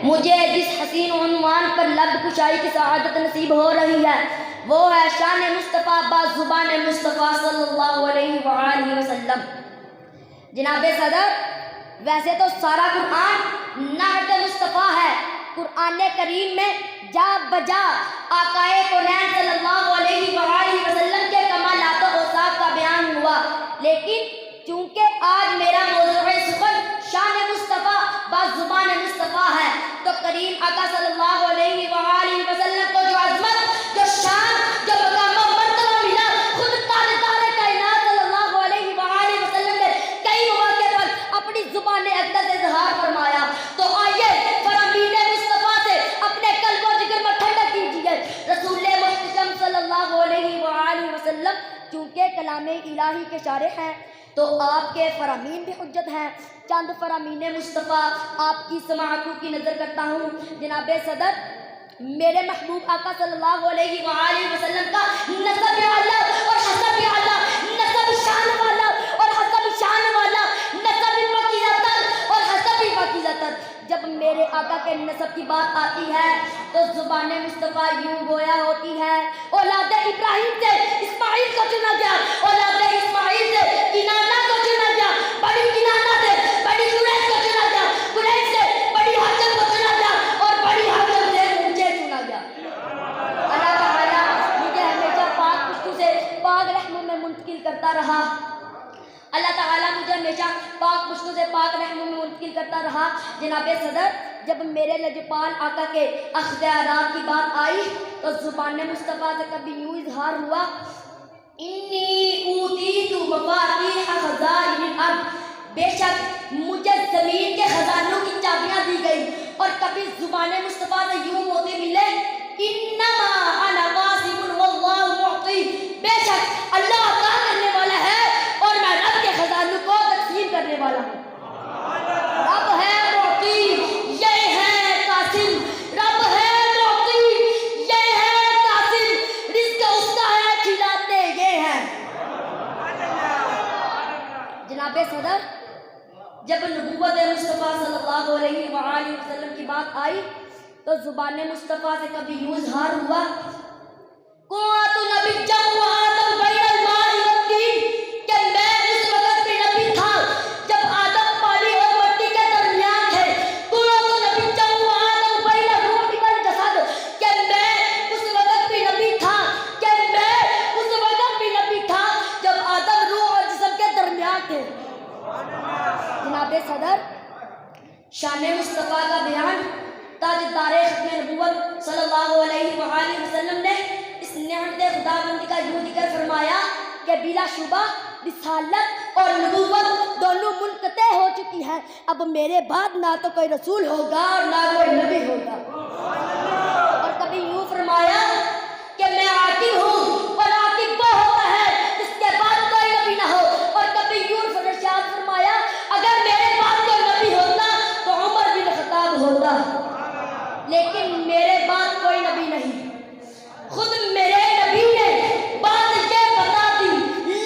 مجھے جس حسین عنوان پر لب کشائی کی سعادت نصیب ہو رہی ہے وہ ہے شان مصطفیٰ با زبان مصطفیٰ صلی اللہ علیہ وآلہ وسلم۔ جناب صدر، ویسے تو سارا قرآن نعت مصطفیٰ ہے۔ قرآن کریم میں جا بجا آقائے کونین صلی اللہ علیہ وآلہ وسلم کے کمالات و اوصاف کا بیان ہوا، لیکن چونکہ آج میرا موضوع سخن شان مصطفیٰ با زبان مصطفیٰ ہے تو کریم آقا صلی اللہ علیہ وآلہ وسلم کو جو عظمت، جو شان، جو مقام و مرتبہ ملا، خود تاجدار کائنات صلی اللہ علیہ وآلہ وسلم نے کئی مواقع پر اپنی زبان اقدس سے اظہار فرمایا۔ تو آئیے فرامین مصطفیٰ سے اپنے قلب و جگر میں ٹھنڈک کیجیے۔ رسول محتشم صلی اللہ علیہ وآلہ وسلم چونکہ کلام الہی کے شارح ہیں تو آپ کے فرامین بھی حجت ہیں۔ چند فرامین مصطفیٰ آپ کی سماعتوں کی نظر کرتا ہوں۔ جناب صدر، میرے محبوب آقا صلی اللہ علیہ وآلہ وسلم کا نسب اعلیٰ اور حسب اعلیٰ، نسب شان والا اور حسب شان والا، نسب پاکیزہ تر اور حسب پاکیزہ تر۔ جب میرے آقا کے نسب کی بات آتی ہے تو زبان مصطفیٰ یوں گویا ہوتی ہے، اولاد ابراہیم سے اسماعیل کو چنا گیا، اولاد اسماعیل سے کنانہ کو چنا گیا، بڑی کنانہ سے بڑی قریش کو چنا گیا، قریش سے بڑی ہاشم کو چنا گیا اور بڑی ہاشم سے مجھے چنا گیا۔ اللہ تعالیٰ مجھے ہمیشہ پاک پشتوں سے پاک رحموں میں منتقل کرتا رہا۔ اللہ تعالیٰ مجھے ہمیشہ پاک پشتوں سے پاک رحموں میں منتقل کرتا رہا۔ جناب صدر، جب میرے لجپال آقا کے اختیارات کی بات آئی تو زبان مصطفیٰ سے کبھی یوں اظہار ہوا، انی اوتیت مفاتیح خزائن الارض، بے شک مجھے زمین کے خزانوں کی چابیاں دی گئی۔ اور کبھی زبان مصطفیٰ سے یوں موتی ملے، انما انا قاسم واللہ معطی، بے شک اللہ عطا کرنے والا ہے اور میں رب کے خزانوں کو تقسیم کرنے والا ہوں۔ رب ہے معطی، یہ ہے قاسم، رب ہے معطی، یہ ہے قاسم، رزق اس کا ہے کھلاتے یہ ہیں۔ جناب صدر، جب نبوت مصطفیٰ صلی اللہ علیہ وآلہ وسلم کی بات آئی تو زبان مصطفیٰ سے کبھی یوں اظہار ہوا، کنت نبیا وآدم بین الماء والطین، کہ میں اس وقت بھی نبی تھا جب آدم پانی اور مٹی کے درمیان تھے۔ کنت نبیا وآدم بین الروح والجسد، کہ میں اس وقت بھی نبی تھا، کہ میں اس وقت بھی نبی تھا جب آدم روح اور جسم کے درمیان تھے۔ جناب صدر، شان مصطفیٰ کا بیان تاجدار ختم نبوت صلی اللہ علیہ وآلہ وسلم نے اس نعمت خداوندی کا یوں ذکر فرمایا کہ بلا شبہ رسالت اور نبوت دونوں منقطع ہو چکی ہیں، اب میرے بعد نہ تو کوئی رسول ہوگا اور نہ کوئی نبی ہوگا۔ اور کبھی یوں فرمایا کہ میں عاقب ہوں اور عاقب وہ ہوتا ہے جس کے بعد کوئی نبی نہ ہو۔ اور کبھی یوں ارشاد فرمایا اگر میرے بعد کوئی نبی ہوتا تو عمر بن خطاب ہوتا، لیکن میرے بعد کوئی نبی نہیں۔ خود میرے نبی نے بات یہ بتا دی،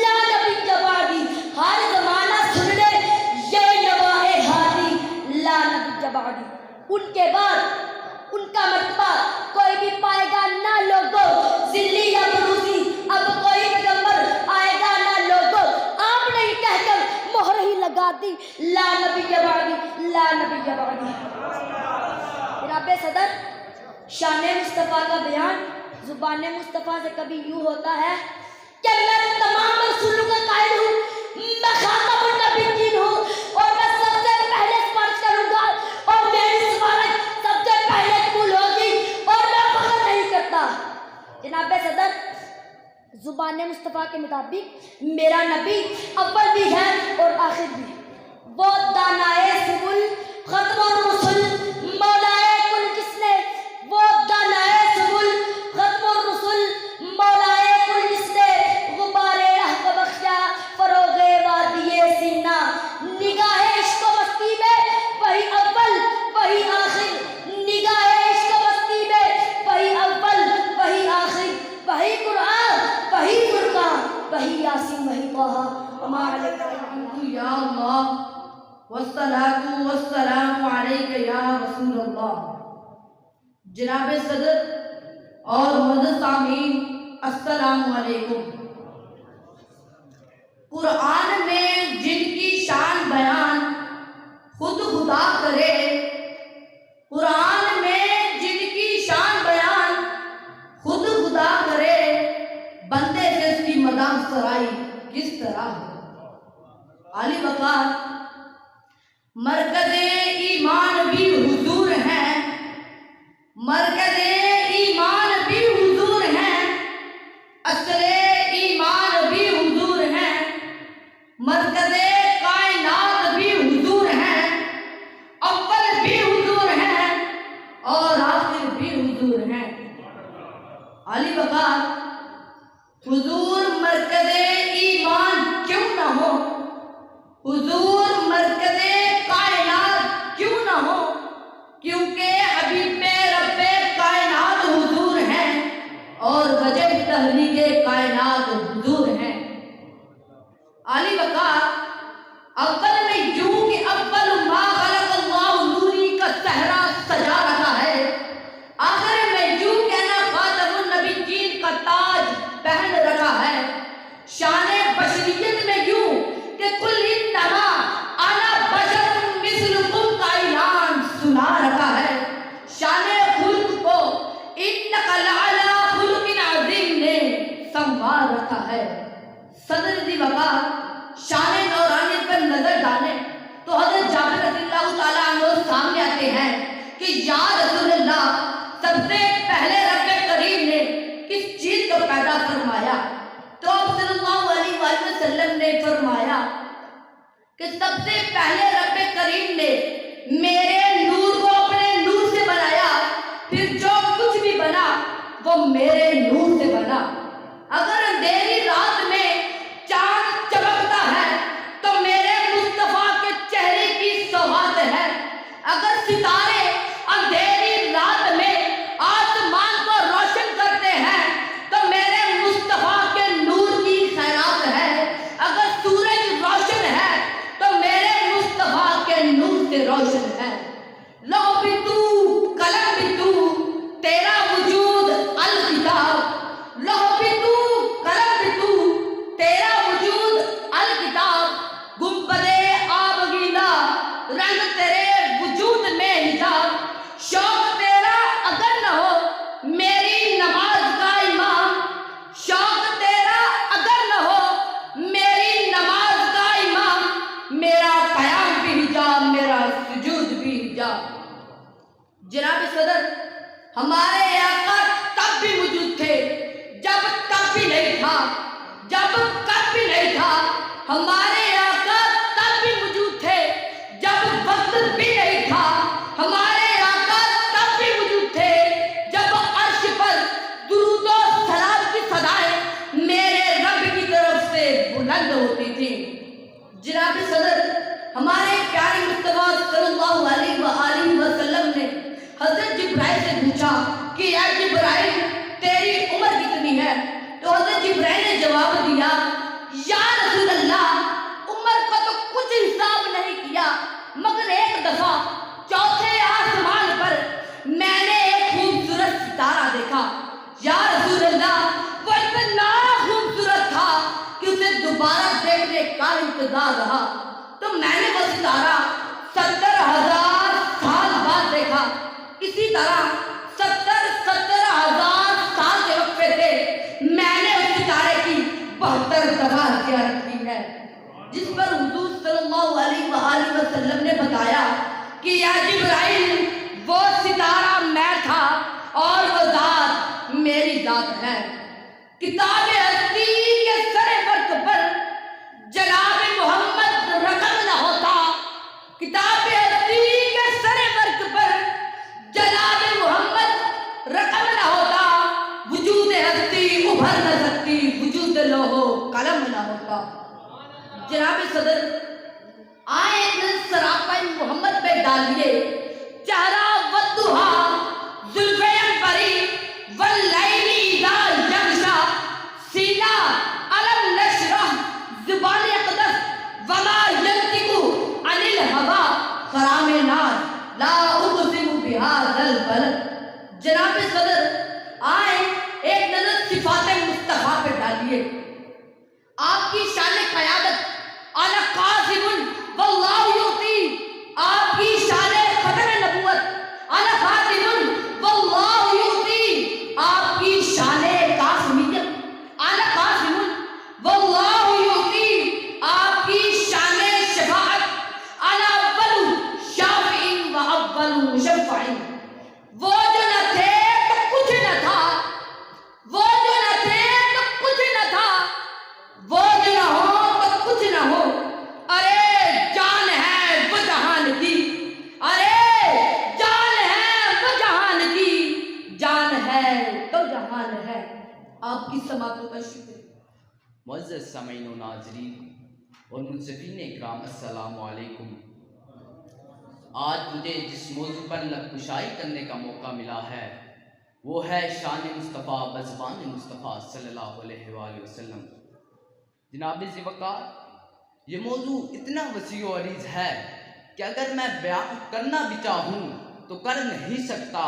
لا نبی بعدی، ہر زمانہ سن لے یہ نوائے ہادی، لا نبی بعدی، ان کے بعد ان کا مرتبہ کوئی بھی پائے گا نہ لوگوں، ذلی یا بروزی، اب کوئی پیغمبر آئے گا نہ لوگوں، آپ نے یہ کہہ کر مہر ہی لگا دی، لا نبی بعدی، لا نبی بعدی۔ جناب صدر، شان مصطفیٰ کا بیان زبان مصطفیٰ سے کبھی یوں ہوتا ہے کہ میں تمام رسولوں کا قائل ہوں، میں خاتم النبیین ہوں اور میں سب سے پہلے سفارش کروں گا اور میری سفارش سب سے پہلے قبول ہوگی اور میں فخر نہیں کرتا۔ جناب صدر، زبان مصطفیٰ کے مطابق میرا نبی اول بھی ہے اور آخر بھی، وہ دانائے سبل ختم الرسل مولائے کل کس نے، وہ دانائے سبل ختم الرسل مولائے کل کس نے، غبار رہ کو بخشا فروغ وادی سینہ، نگاہ عشق و مستی میں وہی اول وہی آخر، نگاہ عشق و مستی میں وہی اول وہی آخر، وہی قرآن وہی فرقان وہی یاسین وہی طہ، وما علیک یا اللہ، والصلاة والسلام علیک یا جناب صدر اور معزز سامعین، السلام علیکم۔ قرآن میں جن کی شان بیان خود خدا کرے، قرآن میں جن کی شان بیان خود خدا کرے، بندے سے اس کی مداح سرائی کس طرح ہو۔ عالی وقار مرکز ایمان بھی حضور ہیں، مرکز ایمان بھی حضور ہیں، اصل ایمان بھی حضور ہیں، مرکز کائنات بھی حضور ہیں، اول بھی حضور ہیں اور آخر بھی حضور ہیں۔ عالی وقار حضور مرکز ایمان کیوں نہ ہو، حضور مرکز کائنات کیوں نہ ہو، کیونکہ حبیب رب کائنات حضور ہیں اور وجہ تحریک کائنات حضور ہیں۔ عالی وقار اول میں یوں کہ اول ما خلق اللہ نوری کا صحرا سجا رہا ہے، آخر میں یوں کہ انا خاتم النبیین کا تاج پہن رکھا ہے، شان بشریت میں یوں کہ کل انما انا بشر مثلکم کا اعلان سنا رکھا ہے، شان خلق کو انک لعلی خلق عظیم نے سنوار رکھا ہے۔ صدر دی وقار شان نورانیت پر نظر ڈالیں تو حضرت جابر رضی اللہ تعالیٰ عنہ سامنے آتے ہیں کہ یا رسول اللہ، سب سے پہلے رب کریم نے کس چیز کو پیدا فرمایا؟ تو آپ صلی اللہ علیہ وآلہ وسلم نے فرمایا کہ سب سے پہلے رب کریم نے میرے نور کو اپنے نور سے بنایا، پھر جو کچھ بھی بنا وہ میرے نور سے بنا۔ اگر اندھیری رات میں چاند چمکتا ہے تو میرے مصطفیٰ کے چہرے کی سوغات ہے، اگر ستارے اندھیری رات میں آسمان کو روشن کرتے ہیں تو میرے مصطفیٰ کے نور کی خیرات ہے، اگر سورج روشن ہے تو میرے مصطفیٰ کے نور سے روشن ہے۔ لو بھی تو قلم بھی تو تیرا وجود الکتاب، لو بھی تو قلم بھی تو تیرا وجود الکتاب، گنبد آبگیلا رنگ تیرے وجود میں حجاب، شوق تیرا اگر نہ ہو میری نماز کا امام، شوق تیرا اگر نہ ہو میری نماز کا امام، میرا قیام بھی حجاب، میرا سجود بھی حجاب۔ جناب صدر، ہمارے آقا تب بھی موجود تھے جب تب بھی نہیں تھا، جب کب بھی نہیں تھا، ہمارے آقا تب بھی موجود تھے جب وقت بھی نہیں تھا، ہمارے آقا تب بھی موجود تھے جب عرش پر درود و سلام کی صدائیں میرے رب کی طرف سے بلند ہوتی تھی۔ جناب صدر، ہمارے پیارے مصطفیٰ صلی اللہ علیہ وآلہ وسلم نے حضرت جبرائیل سے پوچھا کہ اے جبرائیل تیری عمر کتنی ہے؟ تو حضرت جبرائیل نے جواب دیا، یا رسول اللہ عمر کا تو کچھ حساب نہیں کیا، مگر ایک دفعہ چوتھے آسمان پر میں نے ایک خوبصورت ستارہ دیکھا، یا رسول اللہ وہ اتنا خوبصورت تھا کہ اسے دوبارہ دیکھنے کا انتظار رہا، تو میں نے وہ ستارہ 70,000 سال بعد دیکھا۔ اسی طرح 70,000 سال کے وقفے سے میں نے اس ستارے کی 72 دفعہ زیارت کی ہے، جس پر حضور صلی اللہ علیہ وآلہ وسلم نے بتایا کہ یا جبرائیل وہ ستارہ میں تھا اور وہ ذات میری ذات ہے۔ کتاب ہستی کے سر ورق پر جناب محمد رقم نہ ہوتا، کتاب ہستی کے سر ورق پر جناب محمد رقم نہ ہوتا، وجود ہستی ابھر نہ سکتی، وجود لوہو قلم نہ ہوتا۔ جناب صدر، آئیں سراپا محمد پہ ڈالیے چہرہ والضحا زلف عنبری واللیل اذا یغشا، سینہ علم نشرح زبان اقدس وما ینطق عن الہوا، خرام ناز لا اقسم بہذا البلد۔ المشفع. وہ جو نہ تھے تو کچھ نہ تھا، وہ جو نہ تھے تو کچھ نہ تھا، وہ جو نہ ہو تو کچھ نہ ہو. ارے جان ہے وہ جہان کی، ارے جان ہے وہ جہان کی، جان ہے تو جہان ہے. آپ کی سماعتوں کا شکر. معزز سامعین و ناظرین اور منصفین اکرام، السلام علیکم. آج مجھے جس موضوع پر لب کشائی کرنے کا موقع ملا ہے وہ ہے شان مصطفیٰ بزبان مصطفیٰ صلی اللہ علیہ وآلہ وسلم. جناب ذی وقار، یہ موضوع اتنا وسیع و عریض ہے کہ اگر میں بیان کرنا بھی چاہوں تو کر نہیں سکتا.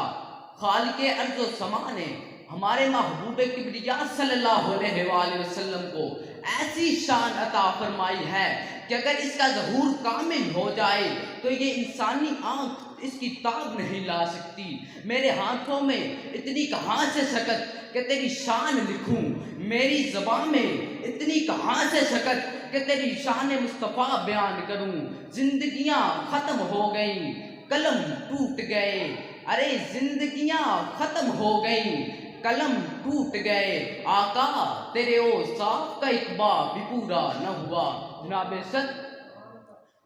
خالق ارض و سما نے ہمارے محبوب کبریا صلی اللہ علیہ وآلہ وسلم کو ایسی شان عطا فرمائی ہے کہ اگر اس کا ظہور کامل ہو جائے تو یہ انسانی آنکھ اس کی تاب نہیں لا سکتی. میرے ہاتھوں میں اتنی کہاں سے سکت کہ تیری شان لکھوں، میری زبان میں اتنی کہاں سے سکت کہ تیری شان مصطفیٰ بیان کروں. زندگیاں ختم ہو گئیں، قلم ٹوٹ گئے، ارے زندگیاں ختم ہو گئیں، قلم ٹوٹ گئے. آقا تیرے اوصاف کا اقبا بھی پورا نہ ہوا. جناب صد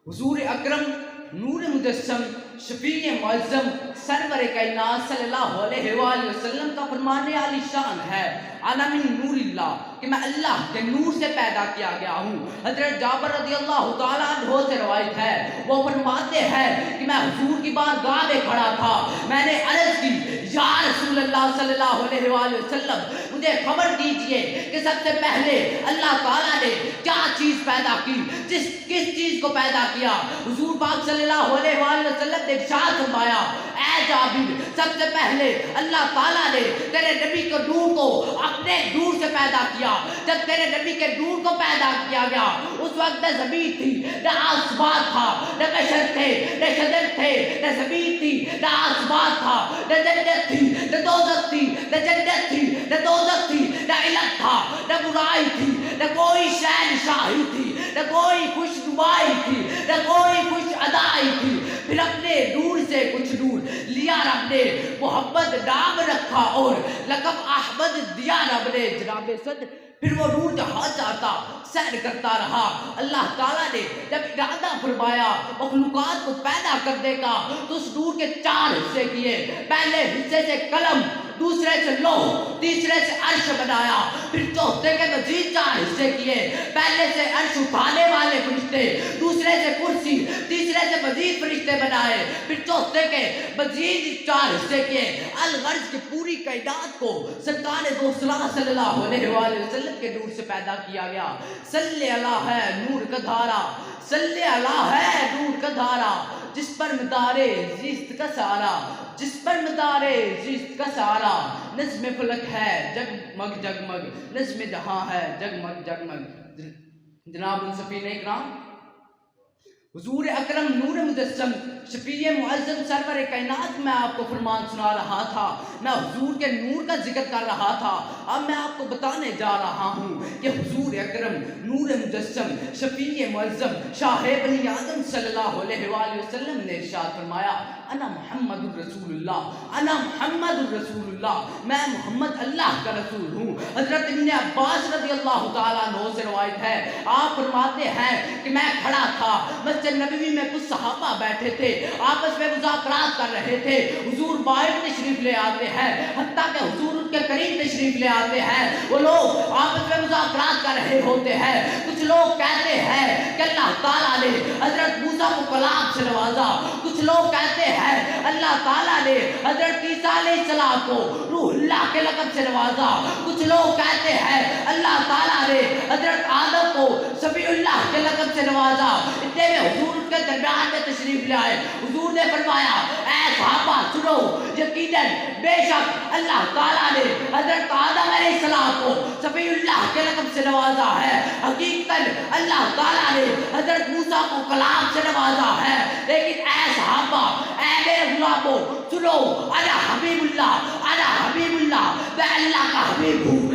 حضور اکرم نور مجسم شفیع معظم سرور کائنات صلی اللہ علیہ وآلہ وسلم کا فرمانے عالی شان ہے انا من نور اللہ، کہ میں اللہ کے نور سے پیدا کیا گیا ہوں. حضرت جابر رضی اللہ تعالیٰ عنہ سے روایت ہے، وہ فرماتے ہیں کہ میں حضور کی بارگاہ میں کھڑا تھا، میں نے عرض کی یا رسول اللہ صلی اللہ علیہ وآلہ وسلم مجھے خبر دیجئے کہ سب سے پہلے اللہ تعالیٰ نے کیا چیز پیدا کی، کس چیز کو پیدا کیا. حضور پاک صلی اللہ علیہ وآلہ وسلم نے ارشاد فرمایا، اے جابر سب سے پہلے اللہ تعالیٰ نے تیرے نبی کے نور کو اپنے نور سے پیدا کیا. جب تیرے نبی کے نور کو پیدا کیا گیا اس وقت نہ زمین تھی نہ آسمان تھا، نہ بشر تھے نہ شجر تھے، نہ زمین تھی نہ آسمان تھا، نہ جنت تھی نہ دوزخ تھی، نہ جنت تھی نہ دوزخ تھی، نہ علت تھا نہ برائی تھی، نہ کوئی شہنشاہی تھی، نہ کوئی خوش نمائی تھی، نہ کوئی خوش ادائی تھی. پھر اپنے نور سے کچھ نور لیا رب نے، محمد نام رکھا اور لقب احمد دیا رب نے. جناب صد پھر وہ نور جہاں جاتا سیر کرتا رہا. اللہ تعالیٰ نے جب ارادہ فرمایا مخلوقات کو پیدا کرنے کا تو اس نور کے 4 حصے کیے. پہلے حصے سے قلم، دوسرے سے لوح، تیسرے سے عرش بنایا. پھر چوتھے کے مزید 4 حصے کیے. پہلے سے عرش اٹھانے والے فرشتے، دوسرے سے کرسی، تیسرے سے مزید فرشتے بنائے. پھر چوتھے کے مزید 4 حصے کیے. الغرض کی پوری کائنات کو سرکار دو صلی اللہ علیہ وآلہ وسلم کے نور سے پیدا کیا گیا. صلی اللہ ہے نور کا دھارا، صلی اللہ ہے نور کا دھارا، جس پر مدارے زیست کا سارا، جس پر مدارے زیست کا سارا. نظم فلک ہے جگمگ جگمگ، نظم جہاں ہے جگمگ جگمگ. جناب منصفین اکرام، حضور اکرم نور مجسم شفیع معظم سرور کائنات میں آپ کو فرمان سنا رہا تھا، میں حضور کے نور کا ذکر کر رہا تھا. اب میں آپ کو بتانے جا رہا ہوں کہ حضور اکرم نور مجسم شفیع معظم شاہ بنی آدم صلی اللہ علیہ وآلہ وسلم نے ارشاد فرمایا، انا محمد الرسول اللہ، انا محمد الرسول اللہ، میں محمد اللہ کا رسول ہوں. حضرت ابن عباس رضی اللہ تعالیٰ عنہ سے روایت ہے، آپ فرماتے ہیں کہ میں کھڑا تھا مسجد نبوی میں، کچھ صحابہ بیٹھے تھے آپس میں مذاکرات کر رہے تھے. حضور باہر تشریف لے آتے ہیں، حتیٰ کہ حضور ان کے قریب تشریف لے آتے ہیں. وہ لوگ آپس میں مذاکرات کر رہے ہوتے ہیں. کچھ لوگ کہتے ہیں کہ اللہ تعالیٰ نے حضرت موسیٰ کو کلام سے نوازا، کچھ لوگ کہتے ہیں اللہ تعالیٰ نے حضرت عیسیٰ علیہ السلام کو روح اللہ کے لقب سے نوازا. کچھ لوگ کہتے ہیں اللہ تعالیٰ نے حضرت آدم کو سفیع اللہ کے لقب سے نوازا. اتنے میں حضور کے درمیان میں تشریف لے آئے. حضور نے فرمایا، اے صحابہ سنو، یقیناً بے شک اللہ تعالیٰ نے حضرت آدم علیہ السلام کو سفیع اللہ کے لقب سے نوازا ہے. حقیقتاً اللہ تعالیٰ نے حضرت موسیٰ کو کلام سے نوازا ہے. لیکن اے صحابہ، اے میرے غلاموں سنو، انا حبیب اللہ، انا حبیب اللہ، میں اللہ کا حبیب ہوں،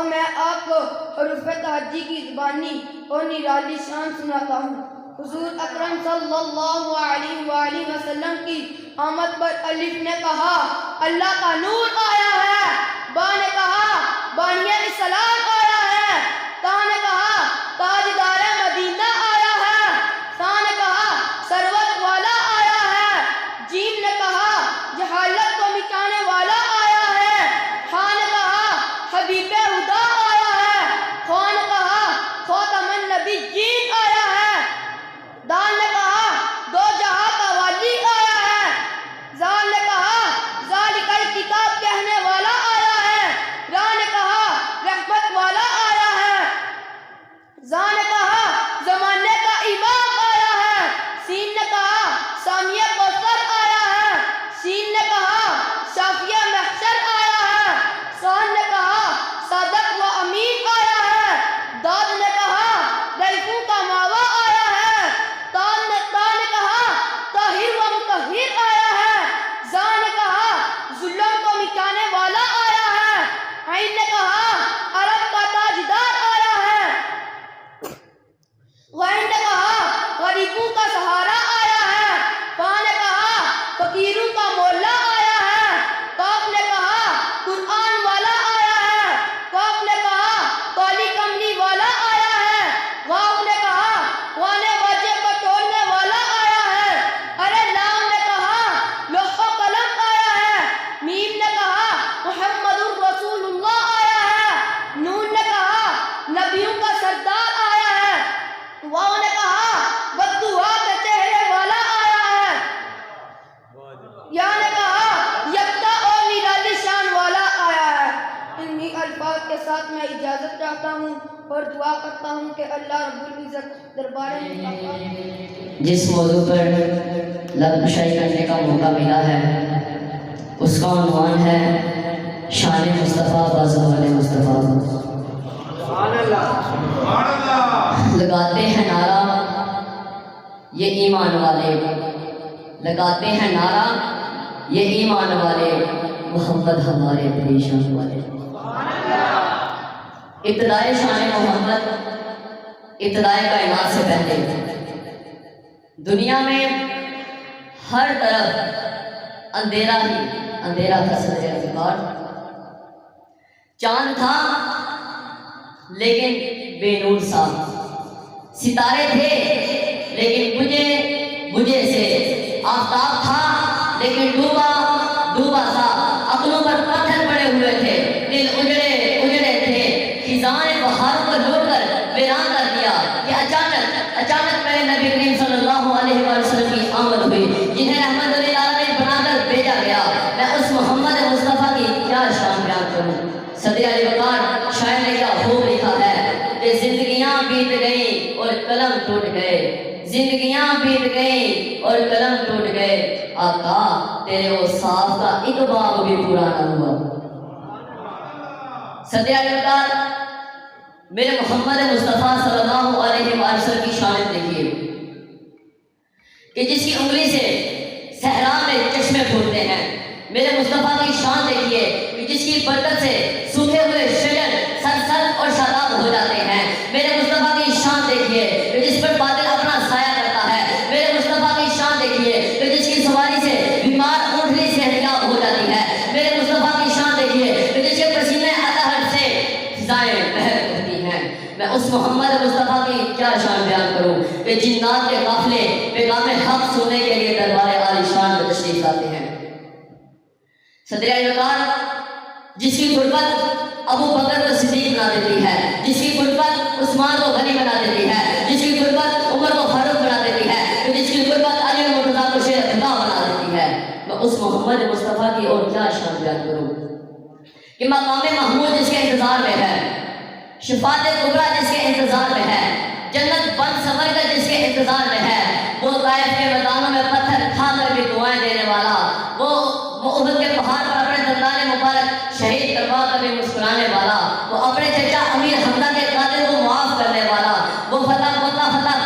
اب میں آپ کو حروف تہجی کی زبانی اور نرالی شان سناتا ہوں۔ حضور اکرم صلی اللہ علیہ وآلہ وسلم کی آمد پر الف نے کہا اللہ کا نور آیا ہے، با نے کہا بانی اسلام آیا ہے، تا نے کہا تاجدار مدینہ آیا ہے، سا نے کہا ثروت والا آیا ہے، جیم نے کہا جہالت کو مٹانے والا آیا ہے، ہا نے کہا حبیب خدا آیا ہے، خوا نے کہا خاتم النبیین آیا ہے، دال نے کہا دو جہاں کا والی آیا ہے، زال نے کہا ذالک الکتاب کہنے والا آیا ہے، را نے کہا رحمت والا آیا ہے، زا نے کہا زمانے کا امام آیا ہے، سین نے کہا سامیہ کوثر آیا ہے، سین نے کہا شافیہ محشر آیا ہے، سان نے کہا صادق و امین آیا ہے، داد نے کہا ضعیفوں کا ماوا آیا ہے، تا نے کہا طاہر و مطہر آیا ہے، زا نے کہا ظلم کو مٹانے والا آیا ہے، عین نے کہا عرب کا تاجدار آیا ہے، غین نے کہا غریبوں کا سہارا آیا ہے، فا نے کہا فقیروں کا مولا آیا ہے، کاف نے کہا قرآن والا آیا ہے، کاف نے کہا کالی کملی والا آیا ہے، واو نے کہا وانے واجے کو توڑنے والا آیا ہے، ارے لام نے کہا لوح و قلم آیا ہے، میم نے کہا محمد الرسول اللہ آیا ہے، نون نے کہا نبیوں کا سردار آیا ہے، واو نے کہا بددعا کے چہرے والا آیا ہے، یا نے کہا یکتا اور نرالی شان والا آیا ہے۔ انہی الفاظ کے ساتھ میں اجازت چاہتا ہوں اور دعا کرتا ہوں کہ اللہ رب العزت دربار مصطفیٰ جس موضوع پر لب کشائی کرنے کا موقع ملا ہے اس کا عنوان ہے شان مصطفیٰ بازوال مصطفیٰ۔ لگاتے ہیں نعرہ یہ ایمان والے، لگاتے ہیں نعرہ یہ ایمان والے، محمد ہمارے پریشان والے۔ ابتدائے شان محمد، ابتدائے کائنات سے پہلے دنیا میں ہر طرف اندھیرا ہی اندھیرا تھا۔ صدر اعتبار چاند تھا لیکن بے نور سا، ستارے تھے لیکن بجھے سے، آفتاب تھا لیکن ڈوبا سا، عقلوں پر پتھر پڑے ہوئے تھے، دل اجڑے تھے، خزاں بہار کو لوٹ کر ویران کر دیا کہ اچانک میرے نبی کریم صلی اللہ علیہ وسلم کی آمد ہوئی، جنہیں رحمت للعالمین بنا کر بھیجا گیا۔ میں اس محمد مصطفیٰ کی کیا شان بیان کروں۔ صدر علی وقار شاعر نے کیا خوب لکھا ہے کہ زندگیاں بیت گئیں اور قلم ٹوٹ گئے، زندگیاں بیت گئیں اور قلم ٹوٹ گئے، آقا تیرے وہ صاف کا ایک باب بھی پورا نہ ہوا۔ صدر علی وقار میرے محمد مصطفیٰ صلی اللہ علیہ وسلم کی شان دیکھیے کہ جس کی انگلی سے صحرا میں چشمے پھوٹتے ہیں۔ میرے مصطفیٰ کی شان دیکھیے کہ جس کی برکت سے سوکھے ہوئے شجر سرسبز اور شاداب ہو جاتے ہیں۔ میرے مصطفیٰ کی شان دیکھیے کہ جس پر بادل اپنا سایہ کرتا ہے۔ میرے مصطفیٰ کی شان دیکھیے کہ جس کی سواری سے بیمار اونٹنی صحتیاب ہو جاتی ہے۔ میرے مصطفیٰ کی شان دیکھیے کہ جس کے پسینے اطہر سے فضائیں بہر اٹھتی ہیں۔ میں اس محمد مصطفیٰ کی کیا شان بیان کروں کہ جنات کے قافلے پیغام حق سننے کے لیے دربار عالی شان میں تشریف لاتے ہیں۔ صدر علی وقار جس کی غربت ابو بکر کو صدیق بنا دیتی ہے، جس کی غربت عثمان کو غنی بنا دیتی ہے، جس کی غربت عمر کو فاروق بنا دیتی ہے، جس کی غربت علی مرتضیٰ کو شیر خدا بنا دیتی ہے۔ میں اس محمد مصطفیٰ کی اور کیا شان بیان کروں کہ مقام محمود جس کے انتظار میں ہے، شفاعت کبریٰ جس کے انتظار میں ہے، جنت بند سمر کر جس کے انتظار میں ہے، وہ طائف کے میدانوں میں پتھر کھا کر بھی دعائیں دینے والا، وہ احد کے پہاڑ پر اپنے دندان مبارک شہید کروا کر بھی مسکرانے والا، وہ اپنے چچا امیر حمزہ کے قاتل کو معاف کرنے والا، وہ فتح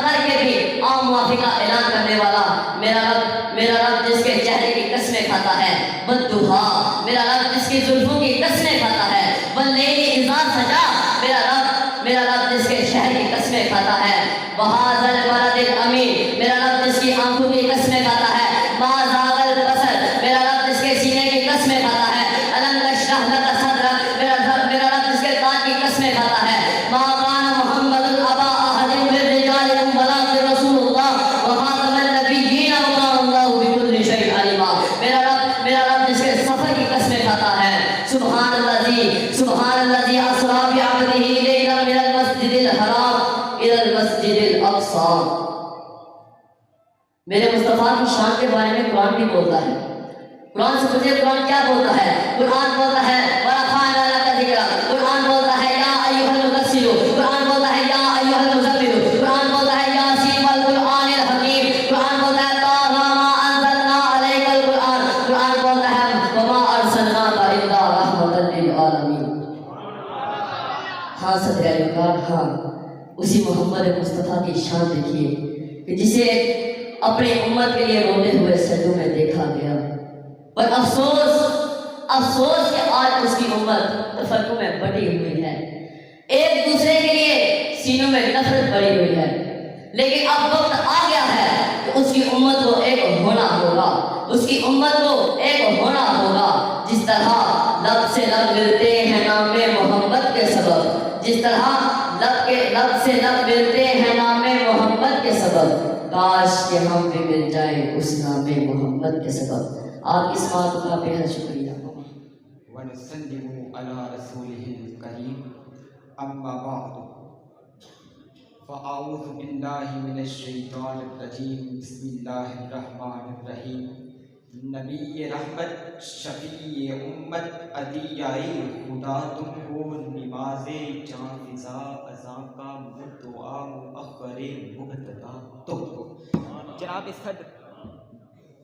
کر کے بھی عام معافی کا اعلان کرنے والا، میرا رب جس کے چہرے کی قسمیں کھاتا ہے، بددعا، میرا رب جس کی زلفوں کی قسمیں کھاتا ہے، واللیل اذا سجا، سبحان الذی اسری بعبدہ لیلا من المسجد الحرام الی المسجد الاقصی. میرے مصطفیٰ کی شان کے بارے میں قرآن بھی بولتا ہے. قرآن سے پوچھے قرآن کیا بولتا ہے؟ قرآن بولتا ہے وَرَفَعْنَا لَكَ ذِكْرَكَ. قرآن بولتا ہے یا ایھا المدثر. قرآن بولتا ہے یا ایھا المزمل. قرآن بولتا ہے یاسین والقرآن الحکیم. قرآن بولتا ہے طٰہَ مَا أَنزَلْنَا عَلَيْكَ الْقُرْآنَ. قرآن بولتا ہے وَمَا أَرْسَلْنَاكَ إِلَّا رَحْمَةً لِلْعَالَمِينَ. ہاں صدر اکرام، ہاں اسی محمد مصطفیٰ کی شان دیکھیے کہ جسے اپنی امت کے لیے روتے ہوئے سجدوں میں دیکھا گیا. پر افسوس کہ آج اس کی امت تفرقوں میں بٹی ہوئی ہے، ایک دوسرے کے لیے سینوں میں نفرت بڑھی ہوئی ہے. لیکن اب وقت آ گیا ہے کہ اس کی امت کو ایک ہونا ہوگا. اس کی امت کو ایک ہونا ہوگا. جس طرح لب سے لب ملتے ہیں نام محمد کے سبب، جس طرح لب سے لب ملتے ہیں نام محمد کے سبب، کاش کہ ہم بھی مل جائیں اس نام محمد کے سبب. آپ اس بات کا بے حد شکریہ. ونسلم على رسوله الكريم اما بعد فاعوذ بالله من الشیطان الرجیم. بسم اللہ الرحمن الرحیم. نبی رحمت شفیع امت عدیائی خدا تم کو نماز جان فضا ازاں کا دعا مؤخر مبتدا تم کو. جناب صدر،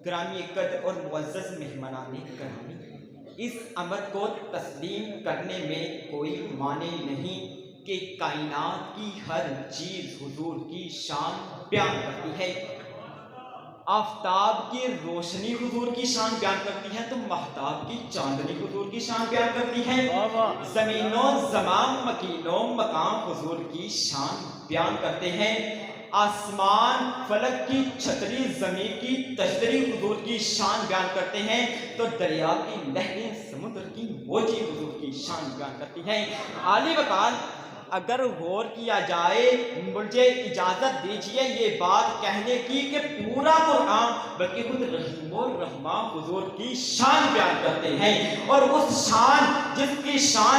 گرامی قدر اور معزز مہمانان گرامی، اس امر کو تسلیم کرنے میں کوئی معنی نہیں کہ کائنات کی ہر چیز حضور کی شان بیان کرتی ہے. آفتاب کی روشنی حضور کی شان بیان کرتی ہے تو مہتاب کی چاندنی حضور کی شان بیان کرتی ہے. زمین و زمان، مکین و مقام حضور کی شان بیان کرتے ہیں. آسمان فلک کی چھتری، زمین کی تشتری حضور کی شان بیان کرتے ہیں تو دریا کی لہریں سمندر کی موجیں حضور کی شان بیان کرتی ہیں. عالی وقار، اگر غور کیا جائے مجھے اجازت دیجیے یہ بات کہنے کی کہ پورا قرآن بلکہ خود رحیم الرحمٰن حضور کی شان بیان کرتے ہیں. اور اس شان جس کی شان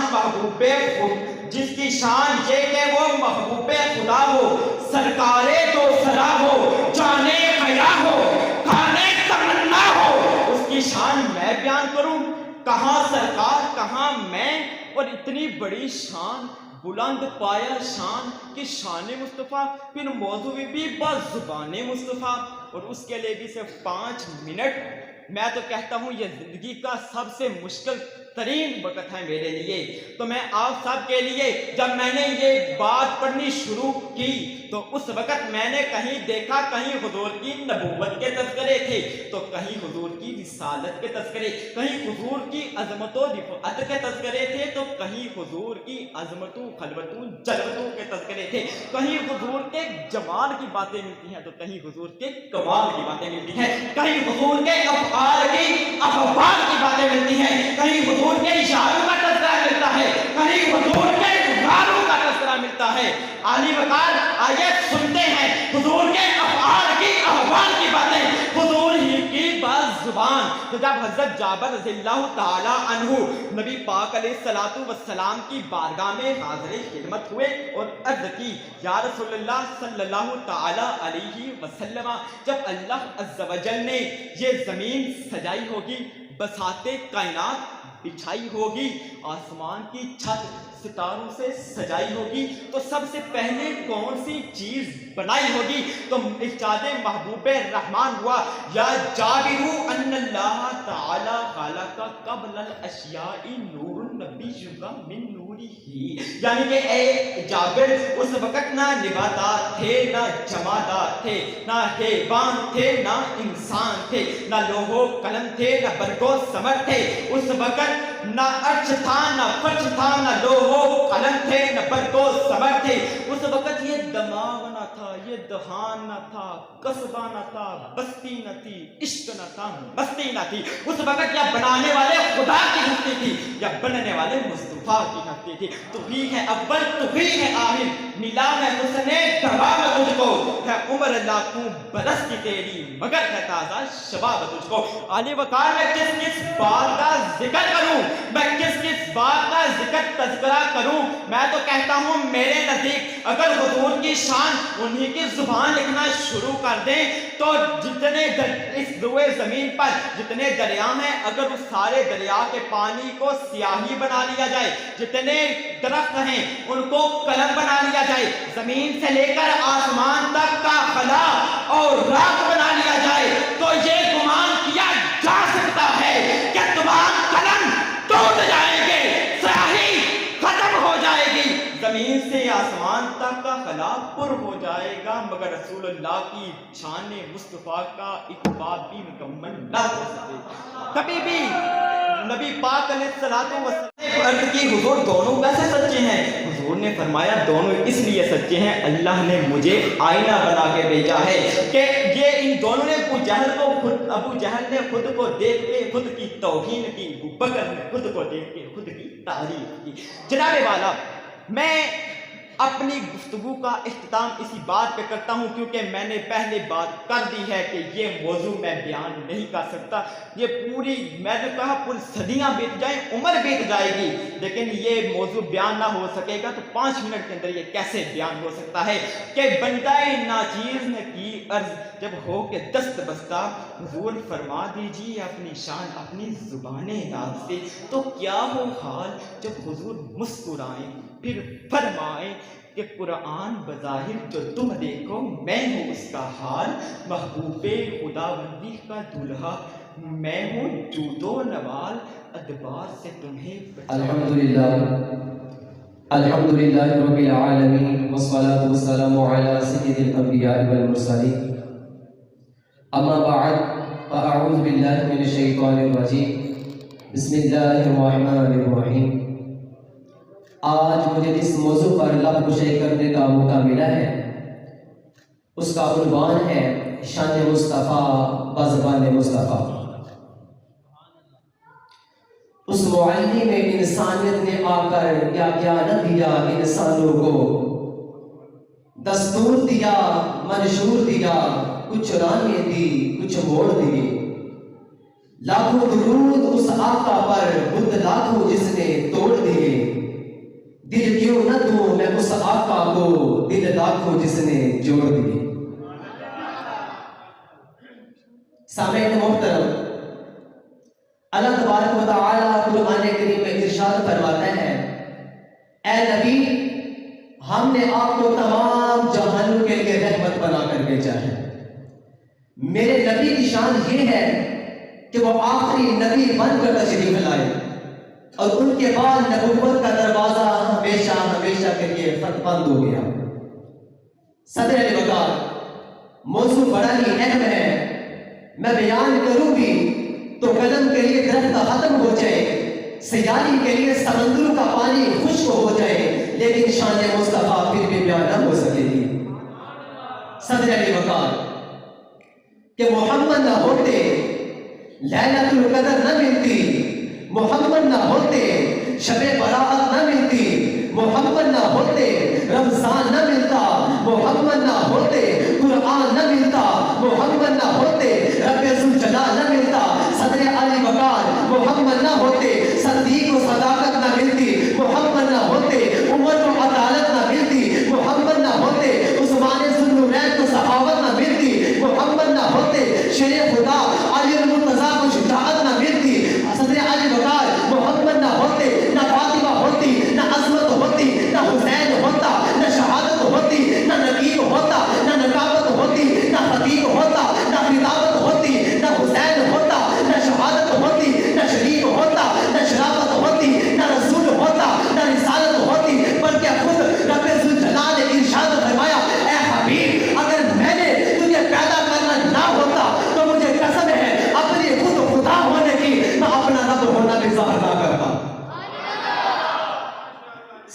جس کی شان یہ کہ وہ محبوب خدا ہو، سرکار دو سرا ہو، جانے خیا ہو، کھانے تمنا ہو، اس کی شان میں بیان کروں؟ کہاں سرکار، کہاں میں؟ اور اتنی بڑی شان، بلند پایا شان کہ شان مصطفیٰ، پھر موضوع بھی بس زبان مصطفیٰ. اور اس کے لیے بھی صرف 5 منٹ. میں تو کہتا ہوں یہ زندگی کا سب سے مشکل ترین وقت ہے میرے لیے. تو میں آپ سب کے لیے جب میں نے یہ بات پڑھنی شروع کی تو اس وقت میں نے کہیں دیکھا کہیں حضور کی نبوت کے تذکرے تھے تو کہیں حضور کی رسالت کے تذکرے، کہیں حضور کی عظمت و رفعت کے تذکرے تھے تو کہیں حضور کی عظمتوں خلوتوں جلوتوں کے تذکرے تھے، کہیں حضور کے جمال کی باتیں ملتی ہیں تو کہیں حضور کے کمال کی باتیں ملتی ہیں، کہیں حضور کے افعال کی باتیں ملتی ہیں، کہیں حضور کے اشاروں کا تذکرہ ملتا ہے، کہیں حضور کے غاروں کا تذکرہ ملتا ہے. عالی وقار، آئیے سنتے ہیں حضور کے افعال کی احوال کی باتیں، حضور ہی کی بات زبان. تو جب حضرت جابر رضی اللہ تعالی عنہ نبی پاک علیہ السلام کی بارگاہ میں حاضر خدمت ہوئے اور عرض کی یا رسول اللہ صلی اللہ تعالی علیہ وسلم، جب اللہ عز و جل نے یہ زمین سجائی ہوگی، بساطِ کائنات بچھائی ہوگی، آسمان کی چھت ستاروں سے سجائی ہوگی تو سب سے پہلے کون سی چیز بنائی ہوگی؟ تو ارشاد محبوب رحمان ہوا یا جابر ان اللہ تعالی خلق قبل الاشیاء نور النبی من نوری ہی. یعنی کہ اے جابر، اس وقت نہ نباتات تھے، نہ جمادات تھے، نہ حیوان تھے، نہ انسان تھے، نہ لوح و قلم تھے، نہ برگ و ثمر تھے. اس وقت نہ عرش تھا، نہ فرش تھا، نہ لوح و قلم تھے، نہ برگ و ثمر تھے. اس وقت یہ دماغ نہ تھا، یہ دہان نہ تھا، قصبہ نہ تھا، بستی نہ تھی، عشق نہ تھا، مستی نہ تھی. اس وقت یا بنانے والے خدا کی ہستی تھی یا بننے والے مصطفیٰ کی ہستی تھی. تو ہی ہے اول، تو ہی ہے آخر، ملا ہے حسن تمام تجھ کو، ہے عمر لاکھوں برس کی تیری مگر ہے تازہ شباب تجھ کو. عالی وقار، میں کس کس بات کا ذکر کروں، میں کس تذکرہ کروں، میں تو کہتا ہوں میرے نزدیک اگر حضور کی شان انہی کی زبان لکھنا شروع کر دیں تو جتنے اس روئے زمین پر جتنے دریا ہیں، اگر اس سارے دریا کے پانی کو سیاہی بنا لیا جائے، جتنے درخت ہیں ان کو قلم بنا لیا جائے، زمین سے لے کر آسمان تک کا خلا اور راکھ بنا لیا جائے، تو یہ گمان کیا جا سکتا ہے کہ تمام قلم ٹوٹ جائیں گے، سیاہی ختم ہو جائے گی، زمین سے آسمان تک کا خلا پر ہو جائے گا، مگر رسول اللہ کی شان مصطفیٰ کا ایک بات بھی مکمل نہ ہو سکے۔ کبھی بھی نبی پاک علیہ الصلوۃ والسلام عرض کی حضور دونوں کیسے سچے ہیں؟ حضور نے فرمایا دونوں اس لیے سچے ہیں، اللہ نے مجھے آئینہ بنا کے بھیجا ہے کہ یہ ان دونوں نے ابو جہل نے خود کو دیکھ کے خود کی توہین کی، ابو بکر نے خود کو دیکھ کے خود کی تعریف کی۔ جناب والا، میں اپنی گفتگو کا اختتام اسی بات پہ کرتا ہوں کیونکہ میں نے پہلے بات کر دی ہے کہ یہ موضوع میں بیان نہیں کر سکتا، یہ پوری میں نے کہا پوری صدیاں بیت جائیں، عمر بیت جائے گی، لیکن یہ موضوع بیان نہ ہو سکے گا تو 5 منٹ کے اندر یہ کیسے بیان ہو سکتا ہے کہ بندہ ناچیز نے کی عرض جب ہو کے دست بستہ، حضور فرما دیجیے اپنی شان اپنی زبان ناز سے، تو کیا ہو حال جب حضور مسکرائیں پھر فرمائیں کہ قرآن بظاہر جو تم دیکھو میں ہوں اس کا حال، محبوب خداوندی کا دلہا میں ہوں جود و نوال، ادبار سے تمہیں الحمدللہ رب العالمین والصلاة والسلام علی سید الانبیاء والمرسلین، اما بعد فاعوذ باللہ من الشیطان الرجیم، بسم اللہ الرحمن الرحیم۔ آج مجھے جس موضوع پر لب گشائی کرنے کا موقع ملا ہے اس کا عنوان ہے شان مصطفیٰ بزبان مصطفیٰ۔ اس معلم انسانیت نے آ کر کیا کیا نہ دیا انسانوں کو، دستور دیا منشور دیا، کچھ راہیں دی کچھ موڑ دیے، لاکھوں درود اس آقا پر بت لاکھوں جس نے توڑ دیے، دل کیوں نہ دوں میں اس آقا کو دل لاکھوں جس نے جوڑ دیے۔ سامعین محترم، اللہ تبارک و تعالیٰ قرآن کریم میں ارشاد فرماتا ہے، اے نبی ہم نے آپ کو تمام جہانوں کے لیے رحمت بنا کر بھیجا ہے۔ میرے نبی کی شان یہ ہے کہ وہ آخری نبی بن کر تشریف لائے اور ان کے بعد نبوت کا دروازہ ہمیشہ ہمیشہ کے لیے بند ہو گیا۔ صدر علی وقار، موضوع بڑا ہی اہم ہے، میں بیان کروں بھی تو قدم کے لیے درخت ختم ہو جائے، سیالی کے لیے سمندر کا پانی خشک ہو جائے، لیکن شان مصطفیٰ پھر بھی بیان نہ ہو سکے گی۔ صدر علی وقار کہ محمد نہ ہوتے لیلۃ القدر نہ ملتی، محمد نہ ہوتے شب برات نہ ملتی، محمد نہ ہوتے رمضان نہ ملتا، محمد نہ ہوتے قرآن نہ ملتا، محمد نہ ہوتے رب ذوالجلال نہ ملتا، صدر علی وقار محمد نہ ہوتے صدیق و صداقت نہ ملتی، محمد نہ ہوتے عمر کو عدالت نہ ملتی، محمد نہ ہوتے عثمان ذوالنورین کو سخاوت نہ ملتی، محمد نہ ہوتے شیر خدا علی المرتضیٰ کو شجاعت نہ ملتی، صدر علی وقار محمد نہ ہوتے نہ فاطمہ ہوتی، نہ عظمت ہوتی، نہ حسین ہوتا، نہ شہادت ہوتی، نہ نقیب ہوتا، نہ نقابت ہوتی، نہ خطیب ہوتا، نہ خطابت ہوتی، نہ حسین ہوتا، نہ شہادت ہوتی، نہ شریف ہوتا، نہ شرافت ہوتی، نہ رسول ہوتا، نہ رسالت ہوتی، بلکہ خود رب ذوالجلال نے ارشاد فرمایا، اے حبیب اگر میں نے تجھے پیدا کرنا نہ ہوتا تو مجھے قسم ہے اپنی خود خدا ہونے کی میں اپنا رب ہونا بھی ظاہر نہ کرتا۔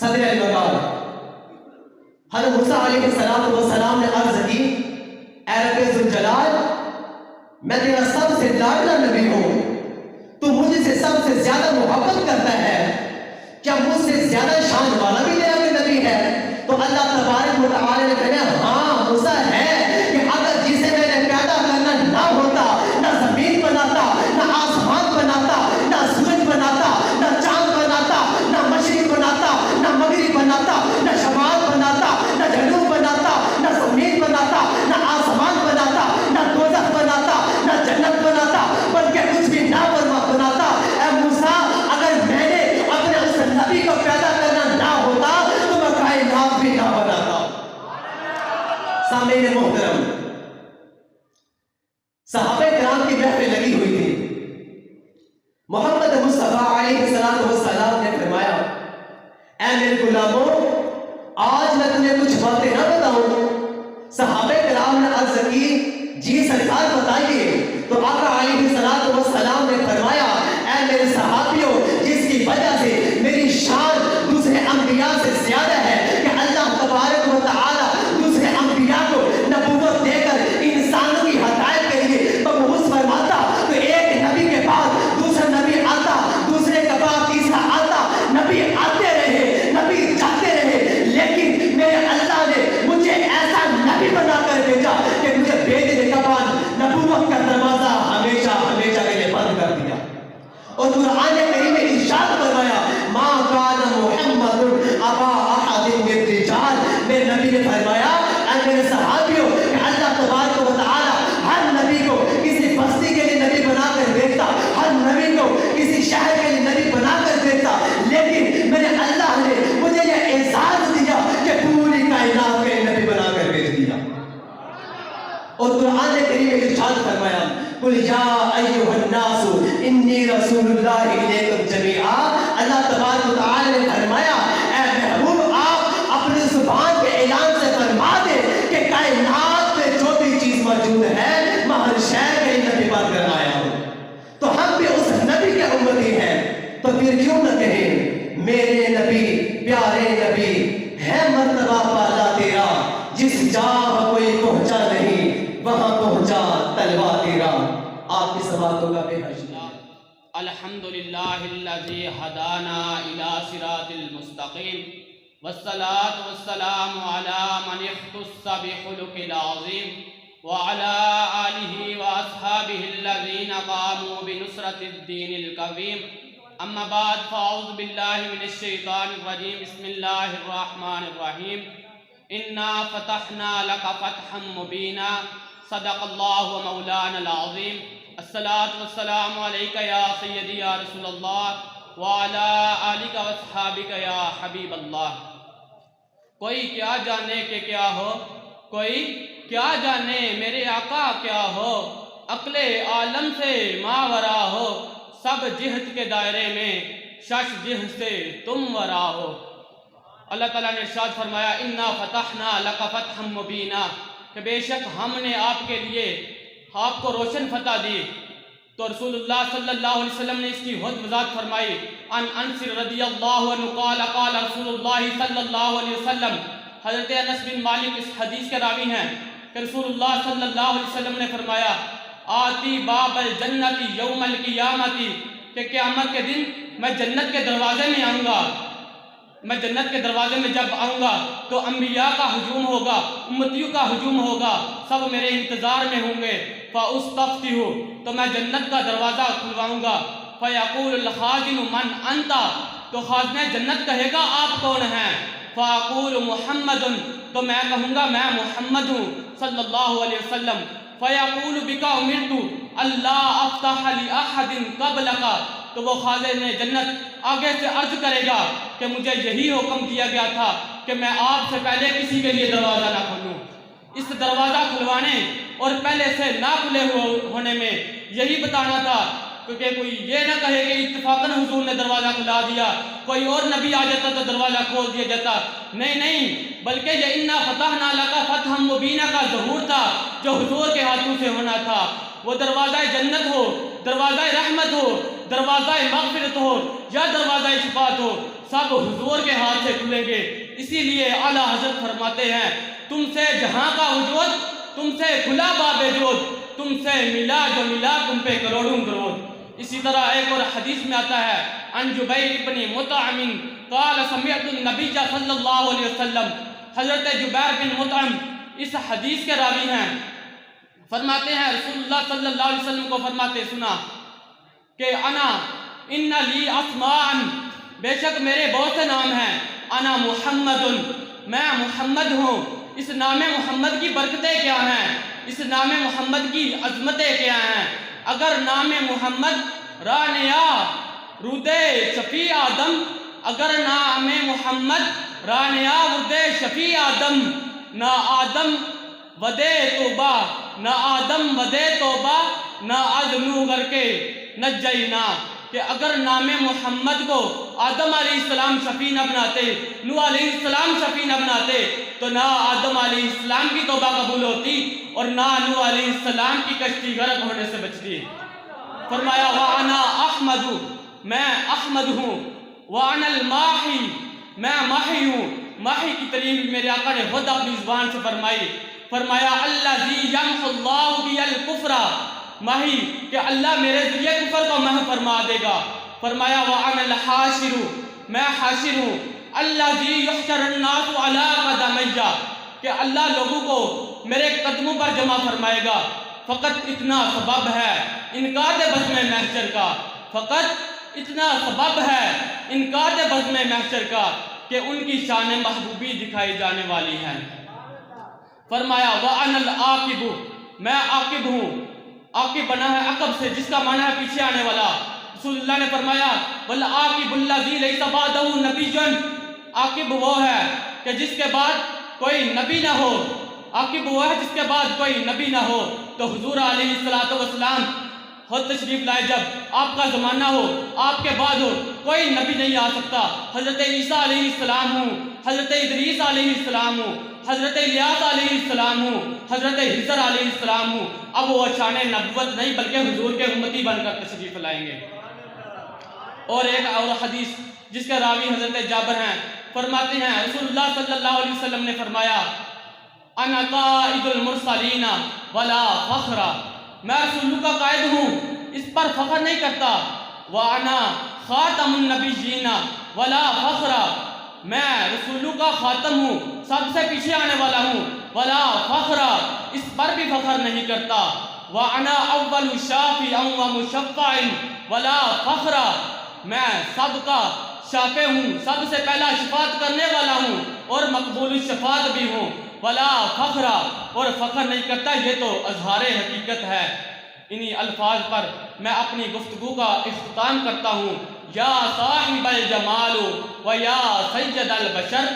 صدر علی وقار حضرت موسیٰ علیہ السلام نے عرض کی، اے رب ذوالجلال میں تیرا سب سے لاڈلا نبی ہوں، تو مجھ سے سب سے زیادہ محبت کرتا ہے، کیا مجھ سے زیادہ شان والا بھی تیرا کوئی نبی ہے؟ تو اللہ تبارک و تعالی نے کہا ہاں موسیٰ ہے، کہ اگر جسے میں نے پیدا کرنا نہ ہوتا، نہ زمین بناتا، نہ آسمان بناتا، نہ سورج بناتا، نہ چاند بناتا، نہ مشرق بناتا، اے میرے غلاموں، آج میں تمہیں کچھ باتیں نہ بتاؤں؟ صحابہ کرام نے عرض کی جی سرکار بتائیے۔ تو آقا علیہ الصلوۃ والسلام نے فرمایا اے میرے صحابیوں، جس کی وجہ سے میری شان دوسرے انبیاء سے زیادہ ہے کہ اللہ تبارک و تعالی دوسرے انبیاء کو نبوت دے کر انسانوں کی ہدایت کے لیے مبعوث فرماتا، تو ایک نبی کے بعد دوسرا نبی آتا، دوسرے کے بعد تیسرا آتا، نبی آتے رہے، نبی جاتے رہے، لیکن میرے اللہ نے مجھے ایسا نبی بنا کر بھیجا کہ مجھے بھیجنے کے بعد نبوت کا دروازہ ہمیشہ ہمیشہ کے لیے بند کر دیا۔ اور قرآن کریم میں ارشاد فرمایا ما کان محمد ابا احد من الرجال، میرے نبی نے فرمایا اے میرے صحابیوں کہ اللہ تبارک و تعالی ہر نبی کو کسی بستی کے لیے نبی بنا کر بھیجتا، ہر نبی کو کسی شہر کے لیے نبی بنا کر بھیجتا، لیکن میرے اللہ نے مجھے یہ اعزاز دیا کہ پوری کائنات کے نبی بنا کر بھیج دیا۔ اور قرآن کریم میں ارشاد فرمایا قل یا ایھا الناس انی رسول اللہ الیکم جمیعا، اللہ تبارک و تعالی نے فرمایا اے محبوب آپ اپنی زبان کے اعلان سے فرما دے کہ کائنات میں جو بھی چیز موجود ہے میں ہر شہر کے نبی بن کر آیا ہوں۔ تو ہم بھی اس نبی کے امتی ہیں، تو پھر کیوں نہ کہیں میرے نبی پیارے نبی ہے مرتبہ پالا تیرا، جس جہاں کوئی پہنچا نہیں وہاں پہنچا تلوا تیرا۔ آپ کی سباتوں کا بے حد شکریہ۔ الحمدللہ الذی ہدانا الی صراط المستقیم والصلاة والسلام علی من اختص بخلق العظیم وعلی آلہ واصحابہ الذین قاموا بنصرۃ الدین القویم، اما بعد فاعوذ باللہ من الشیطان الرجیم، بسم اللہ الرحمن الرحیم، انا فتحنا لک فتحا مبینا، صدق اللہ مولانا العظیم، الصلاة والسلام علیکہ یا سیدی یا رسول اللہ وعلی آلکہ واصحابکہ یا حبیب اللہ۔ کوئی کیا جانے کہ کیا ہو، کوئی کیا جانے میرے آقا کیا ہو، عقل عالم سے ماورا ہو، سب جہت کے دائرے میں شش جہت سے تم ورا ہو۔ اللہ تعالیٰ نے ارشاد فرمایا انا فتحنا لک فتحا مبینا، کہ بے شک ہم نے آپ کے لیے آپ کو روشن فتح دی۔ تو رسول اللہ صلی اللہ علیہ وسلم نے اس کی خود وضاحت فرمائی، ان انس رضی اللہ عنہ قال قال رسول اللہ صلی اللہ علیہ وسلم، حضرت انس بن مالک اس حدیث کے راوی ہیں کہ رسول اللہ صلی اللہ علیہ وسلم نے فرمایا آتی باب الجنت یوم القیامت، کہ قیامت کے دن میں جنت کے دروازے میں آؤں گا، میں جنت کے دروازے میں جب آؤں گا تو انبیاء کا ہجوم ہوگا، امتیوں کا ہجوم ہوگا، سب میرے انتظار میں ہوں گے، فَأُسْتَفْتِحُ، تو میں جنت کا دروازہ کھلواؤں گا، فَيَقُولُ الْخَازِنُ مَنْ أَنْتَ، تو خازن جنت کہے گا آپ کون ہیں، فَأَقُولُ مُحَمَّدٌ، تو میں کہوں گا میں محمد ہوں صلی اللہ علیہ وسلم، فَيَقُولُ بِكَ أُمِرْتُ أَلَّا أَفْتَحَ لِأَحَدٍ قَبْلَكَ، تو وہ خازن جنت آگے سے عرض کرے گا کہ مجھے یہی حکم دیا گیا تھا کہ میں آپ سے پہلے کسی کے لیے دروازہ نہ کھولوں۔ اس دروازہ کھلوانے اور پہلے سے نہ کھلے ہونے میں یہی بتانا تھا، کیونکہ کوئی یہ نہ کہے کہ اتفاقاً حضور نے دروازہ کھلا دیا، کوئی اور نبی آ جاتا تو دروازہ کھول دیا جاتا، نہیں، بلکہ یہ انا فتحنا لک فتحا مبینا کا ظہور تھا جو حضور کے ہاتھوں سے ہونا تھا۔ وہ دروازہ جنت ہو، دروازہ رحمت ہو، دروازہ مغفرت ہو یا دروازہ شفاعت ہو، سب حضور کے ہاتھ سے کھلیں گے۔ اسی لیے اعلیٰ حضرت فرماتے ہیں تم سے جہاں کا وجود، تم سے کھلا باب جود، تم سے ملا جو ملا تم پہ کروڑوں درود۔ اسی طرح ایک اور حدیث میں آتا ہے عن جبیر بن مطعم قال سمعت النبی صلی اللہ علیہ وسلم، حضرت جبیر بن مطعم اس حدیث کے راوی ہیں، فرماتے ہیں رسول اللہ صلی اللہ علیہ وسلم کو فرماتے سنا کہ انا ان لی اسماء، بے شک میرے بہت سے نام ہیں، انا محمد، میں محمد ہوں۔ اس نام محمد کی برکتیں کیا ہیں، اس نام محمد کی عظمتیں کیا ہیں؟ اگر نام محمد رانیا رود شفیع آدم، اگر نام محمد رانیا رود شفیع آدم، نہ آدم ودے توبہ، نہ آدم ودے توبہ، نہ ادنو کر کے نجینا، کہ کہ اگر نام محمد کو آدم علیہ السلام شفیع نہ بناتے، نوح علیہ السلام شفیع نہ بناتے، تو نہ آدم علیہ السلام کی توبہ قبول ہوتی اور نہ نوح علیہ السلام کی کشتی غرق ہونے سے بچتی۔ فرمایا وَأَنَا أَحْمَدُ، میں احمد ہوں، وَأَنَا الْمَاحِي، میں ماحی ہوں۔ ماحی کی تعریف میرے آقا نے خود اپنی زبان سے فرمائی، فرمایا الَّذِي يَمْحُو اللَّهُ بِهِ الْكُفْرَ، ماحی کہ اللہ میرے ذریعے کفر کو محو فرما دے گا۔ فرمایا وَأَنَا الْحَاشِرُ، میں حاشر ہوں، الَّذِي يُحْشَرُ النَّاسُ عَلَىٰ قَدَمَيَّ، کہ اللہ لوگوں کو میرے قدموں پر جمع فرمائے گا۔ فقط اتنا سبب ہے انکار بزم محشر کا، فقط اتنا سبب ہے انکار بزم محشر کا کہ ان کی شان محبوبی دکھائی جانے والی ہے۔ فرمایا وَأَنَا الْعَاقِبُ، میں عاقب ہوں۔ عاقب بنا ہے عقب سے، جس کا معنی ہے پیچھے آنے والا۔ رسول اللہ نے فرمایا وَالْعَاقِبُ الَّذِي لَيْسَ بَعْدَهُ نَبِيٌّ، عاقب وہ ہے کہ جس کے بعد کوئی نبی نہ ہو، عاقب وہ ہے جس کے بعد کوئی نبی نہ ہو۔ تو حضور علیہ السلام خود تشریف لائے، جب آپ کا زمانہ ہو، آپ کے بعد ہو، کوئی نبی نہیں آ سکتا۔ حضرت عیسیٰ علیہ السلام ہوں، حضرت ادریس علیہ السلام ہوں، حضرت الیاس علیہ السلام ہوں، حضرت حضر علیہ السلام ہوں، اب وہ شان نبوت نہیں بلکہ حضور کے امتی بن کر تشریف لائیں گے۔ اور ایک اور حدیث جس کے راوی حضرت جابر ہیں، فرماتے ہیں رسول اللہ صلی اللہ علیہ وسلم نے فرمایا انا قائد المرسلین ولا فخر، میں رسولوں کا قائد ہوں، اس پر فخر نہیں کرتا۔ وانا خاتم النبیین ولا فخر، میں رسولوں کا خاتم ہوں، سب سے پیچھے آنے والا ہوں، ولا فخر، اس پر بھی فخر نہیں کرتا۔ وانا اول شافع و مشفع ولا فخر، میں سب کا شافع ہوں، سب سے پہلا شفاعت کرنے والا ہوں اور مقبول الشفاعت بھی ہوں، ولا فخر، اور فخر نہیں کرتا۔ یہ تو اظہار حقیقت ہے۔ انہی الفاظ پر میں اپنی گفتگو کا اختتام کرتا ہوں۔ یا صاحب الجمال و یا سید البشر،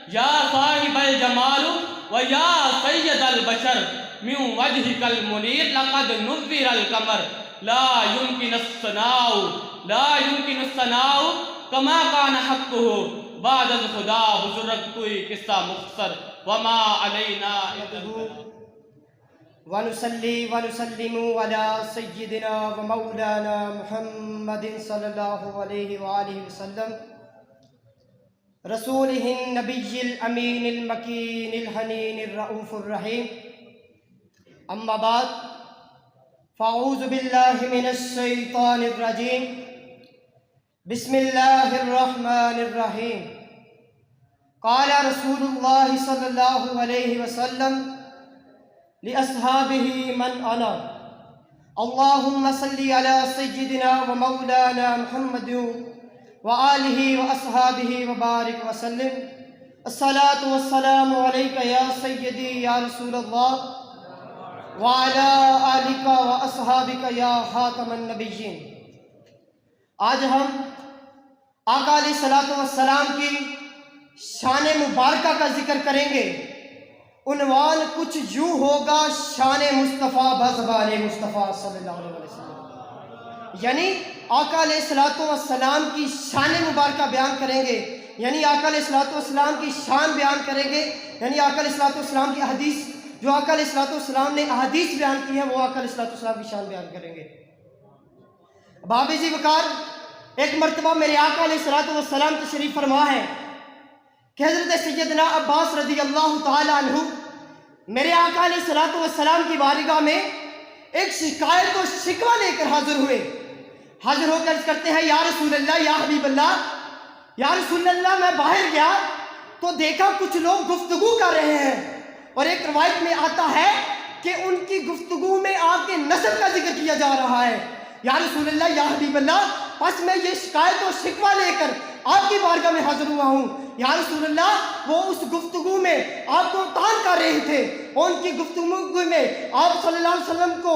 یا صاحب الجمال و یا سید البشر، من وجهك المنیر لقد نور القمر، لا يمكن الثناء، لا يمكن الثناء کما کان حقه بعد الخدا۔ بزرگ کوئی قصہ مختصر، وما علینا ونصلي ونسلم على سيدنا ومولانا محمد صلى الله عليه وآله وسلم، رسوله النبي الأمين المكين الحنين الرؤوف الرحيم، أما بعد، فأعوذ بالله من الشيطان الرجيم، بسم الله الرحمن الرحيم۔ قال رسول الله صلى الله عليه وسلم لأصحابه من أنا، اللهم صل على سيدنا ومولانا محمد وآله وأصحابه وبارك وسلم، الصلاة والسلام عليك يا سيدي يا رسول الله، وعلى آلك وأصحابك يا خاتم النبيين۔ آج ہم آقا علیہ الصلوۃ والسلام کی شان مبارکہ کا ذکر کریں گے۔ عنوان کچھ یوں ہوگا، شان مصطفیٰ بزبان مصطفیٰ صلی اللہ علیہ وسلم، یعنی آقا علیہ الصلوۃ والسلام کی شان مبارکہ بیان کریں گے، یعنی آقا علیہ الصلوۃ والسلام کی شان بیان کریں گے، یعنی آقا علیہ الصلوۃ والسلام کی حدیث، جو آقا علیہ الصلوۃ والسلام نے احادیث بیان کی ہیں وہ آقا علیہ الصلوۃ والسلام کی شان بیان کریں گے۔ باب ذی وقار، ایک مرتبہ میرے آقا علیہ الصلوۃ والسلام تشریف فرما ہے کہ حضرت سیدنا عباس رضی اللہ تعالی عنہ میرے آقا علیہ الصلوۃ والسلام کی بارگاہ میں ایک شکایت و شکوہ لے کر حاضر ہوئے۔ حاضر ہو کر کرتے ہیں یا رسول اللہ، یا حبیب اللہ، یا رسول اللہ، میں باہر گیا تو دیکھا کچھ لوگ گفتگو کر رہے ہیں، اور ایک روایت میں آتا ہے کہ ان کی گفتگو میں آپ کے نسب کا ذکر کیا جا رہا ہے۔ یا رسول اللہ، یا حبیب اللہ، پس میں یہ شکایت و شکوہ لے کر آپ کی بارگاہ میں حاضر ہوا ہوں۔ یا رسول اللہ، وہ اس گفتگو میں آپ کو تان کر رہے تھے، اور ان کی گفتگو میں آپ صلی اللہ علیہ وسلم کو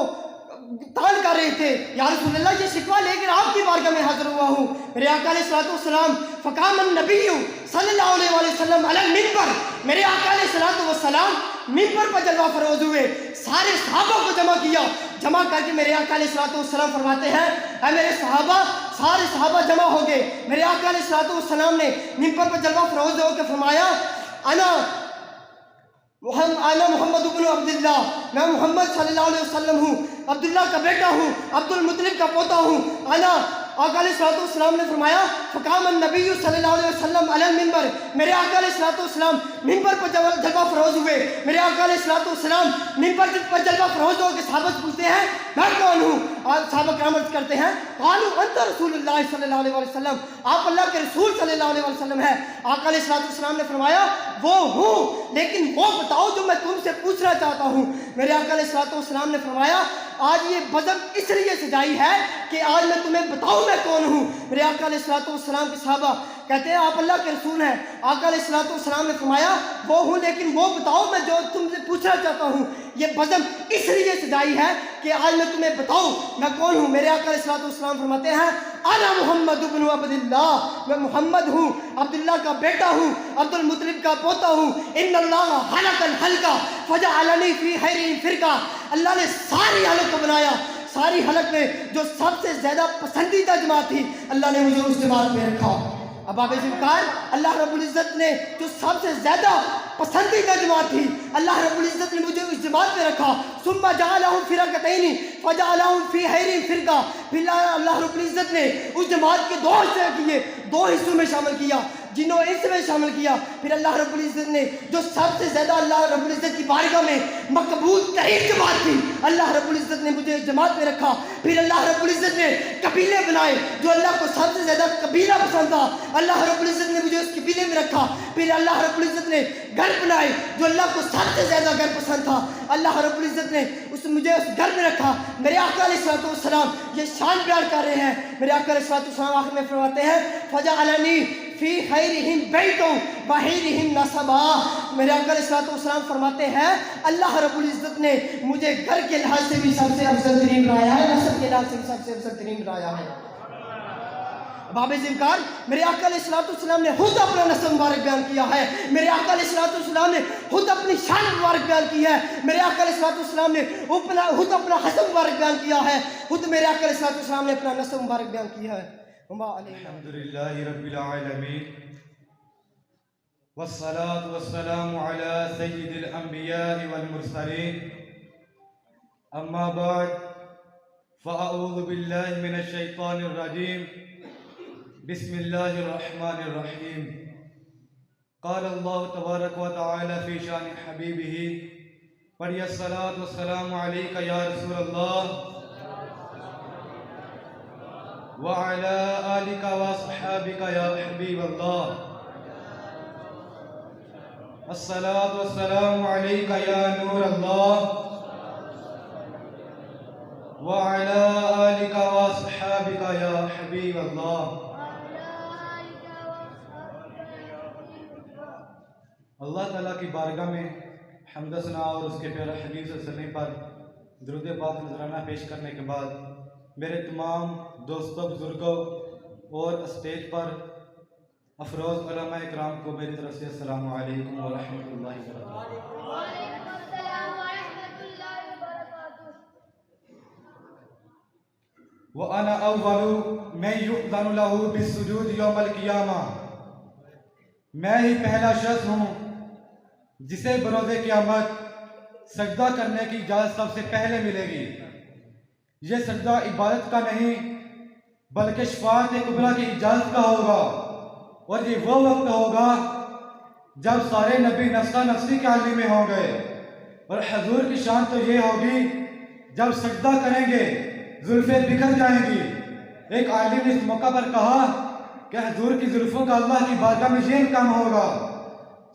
تان کر رہے تھے۔ یا رسول اللہ، یہ شکوہ لے کر آپ کی بارگاہ میں حاضر ہوا ہوں۔ میرے آقا علیہ الصلوۃ والسلام فقام النبی صلی اللہ علیہ وسلم علی المنبر، میرے آقا علیہ الصلوۃ والسلام منبر پر جلوہ فروز ہوئے، سارے صحابہ کو جمع کیا، جمع کر کے میرے آقا علیہ الصلوۃ والسلام فرماتے ہیں اے میرے صحابہ، سارے صحابہ جمع ہو گئے. میرے آقا علیہ الصلوۃ والسلام نے منبر پر جلوہ فروز ہو کے فرمایا انا محمد ابن عبداللہ، میں محمد صلی اللہ علیہ وسلم ہوں، عبداللہ کا بیٹا ہوں، عبد المطلب کا پوتا ہوں. آقا علیہ الصلوۃ والسلام نے فرمایا فقام النبی صلی اللہ علیہ وسلم علی المنبر، میرے آقا علیہ الصلوۃ والسلام منبر پر جلوہ فروز ہوئے. میرے آقا علیہ الصلوۃ والسلام منبر پر جلوہ فروز ہو کے صحابہ سے پوچھتے ہیں میں کون ہوں؟ صحابہ کرام عرض کرتے ہیں قالوا انت رسول اللہ صلی اللہ علیہ وسلم، آپ اللہ کے رسول صلی اللہ علیہ وسلم ہیں. آقا علیہ الصلوۃ والسلام نے فرمایا وہ ہوں، لیکن وہ بتاؤ جو میں تم سے پوچھنا چاہتا ہوں. میرے آقا علیہ الصلوۃ والسلام نے فرمایا آج یہ بزم اس لیے سجائی ہے کہ آج میں تمہیں بتاؤں میں کون ہوں. میرے آقا علیہ الصلوۃ والسلام کے صحابہ کہتے ہیں آپ اللہ کے رسول ہیں. آقا علیہ الصلوۃ والسلام نے فرمایا وہ ہوں، لیکن وہ بتاؤ میں جو تم سے پوچھنا چاہتا ہوں. یہ بزم اس لیے سجائی ہے کہ آج میں تمہیں بتاؤں میں کون ہوں. میرے آقا علیہ الصلوۃ والسلام فرماتے ہیں انا محمد ابن عبداللہ، میں محمد ہوں، عبداللہ کا بیٹا ہوں، عبد المطلب کا پوتا ہوں. ان اللہ خلق الخلق فجعلنی فی خیر فرقہ، اللہ نے ساری حلق کو بنایا، ساری حلق میں جو سب سے زیادہ پسندیدہ جماعت تھی اللہ نے مجھے اس جماعت میں رکھا. اب آپ ذکر اللہ رب العزت نے جو سب سے زیادہ پسندیدہ جماعت تھی اللہ رب العزت نے مجھے اس جماعت میں رکھا. ثم جعلهم فرقتین فجعلهم فی خیر فرقہ، پھر اللہ رب العزت نے اس جماعت کے دو حصے کیے، دو حصوں میں شامل کیا، جنہوں اس میں شامل کیا. پھر اللہ رب العزت نے جو سب سے زیادہ اللہ رب العزت کی بارگاہ میں مقبول ترین جماعت تھی اللہ رب العزت نے مجھے جماعت میں رکھا. پھر اللہ رب العزت نے قبیلے بنائے جو اللہ کو سب سے زیادہ قبیلہ پسند تھا اللہ رب العزت نے مجھے اس قبیلے میں رکھا. پھر اللہ رب العزت نے گھر بنائے جو اللہ کو سب سے زیادہ گھر پسند تھا اللہ رب العزت نے مجھے اس گھر میں رکھا. میرے آقا علیہ الصلوۃ والسلام یہ شان بیان کر رہے ہیں. میرے آقا علیہ الصلوۃ والسلام آخر میں فرماتے ہیں فجعلنی فی خیرہم بیتا وخیرہم نسبا. میرے آقا علیہ الصلوۃ والسلام فرماتے ہیں اللہ رب العزت نے مجھے گھر کے لحاظ سے بھی سب سے افضل ترین بنایا ہے، نسب کے لحاظ سے بھی سب سے افضل ترین بنایا ہے. باب ذکر میرے آقا علیہ الصلوۃ والسلام نے خود اپنا نسب مبارک بیان کیا ہے. میرے آقا علیہ الصلوۃ والسلام نے خود اپنی شان مبارک بیان کی ہے. میرے آقا علیہ الصلوۃ والسلام نے خود اپنا حسب مبارک بیان کیا ہے. خود میرے آقا علیہ الصلوۃ والسلام نے اپنا نسب مبارک بیان کیا ہے. الحمدللہ رب العالمین والصلاة والسلام على سید الانبیاء والمرسلین. اما بعد فاعوذ باللہ من الشیطان الرجیم. بسم اللہ الرحمن الرحیم. قال اللہ تبارک و تعالی فی شان حبیبہ پڑھیے الصلاة والسلام علیک یا رسول اللہ وعلى آلك وصحابك يا حبيب الله. الصلاة والسلام عليك يا نور الله وعلى آلك وصحابك يا حبيب الله. اللہ تعالیٰ کی بارگاہ میں حمد و ثنا اور اس کے پیارے حبیب صلی اللہ علیہ وسلم پر درود پاک نذرانہ پیش کرنے کے بعد میرے تمام دوستوں بزرگوں اور اسٹیج پر افروز علماء اکرام کو میری طرف سے السلام علیکم ورحمۃ اللہ وبرکاتہ. وَأَنَا أَوَّلُ مَن يُؤْذَنُ لَهُ بِالسُّجُودِ يَوْمَ الْقِيَامَةِ، میں ہی پہلا شخص ہوں جسے بروز قیامت سجدہ کرنے کی اجازت سب سے پہلے ملے گی. یہ سجدہ عبادت کا نہیں بلکہ شفاعت کبریٰ کی اجازت کا ہوگا، اور یہ وہ وقت ہوگا جب سارے نبی نفسہ نفسی کے عالم میں ہوں گے. اور حضور کی شان تو یہ ہوگی جب سجدہ کریں گے زلفیں بکھر جائیں گی. ایک عالم نے اس موقع پر کہا کہ حضور کی زلفوں کا اللہ کی بارگاہ میں یہ انعام ہوگا،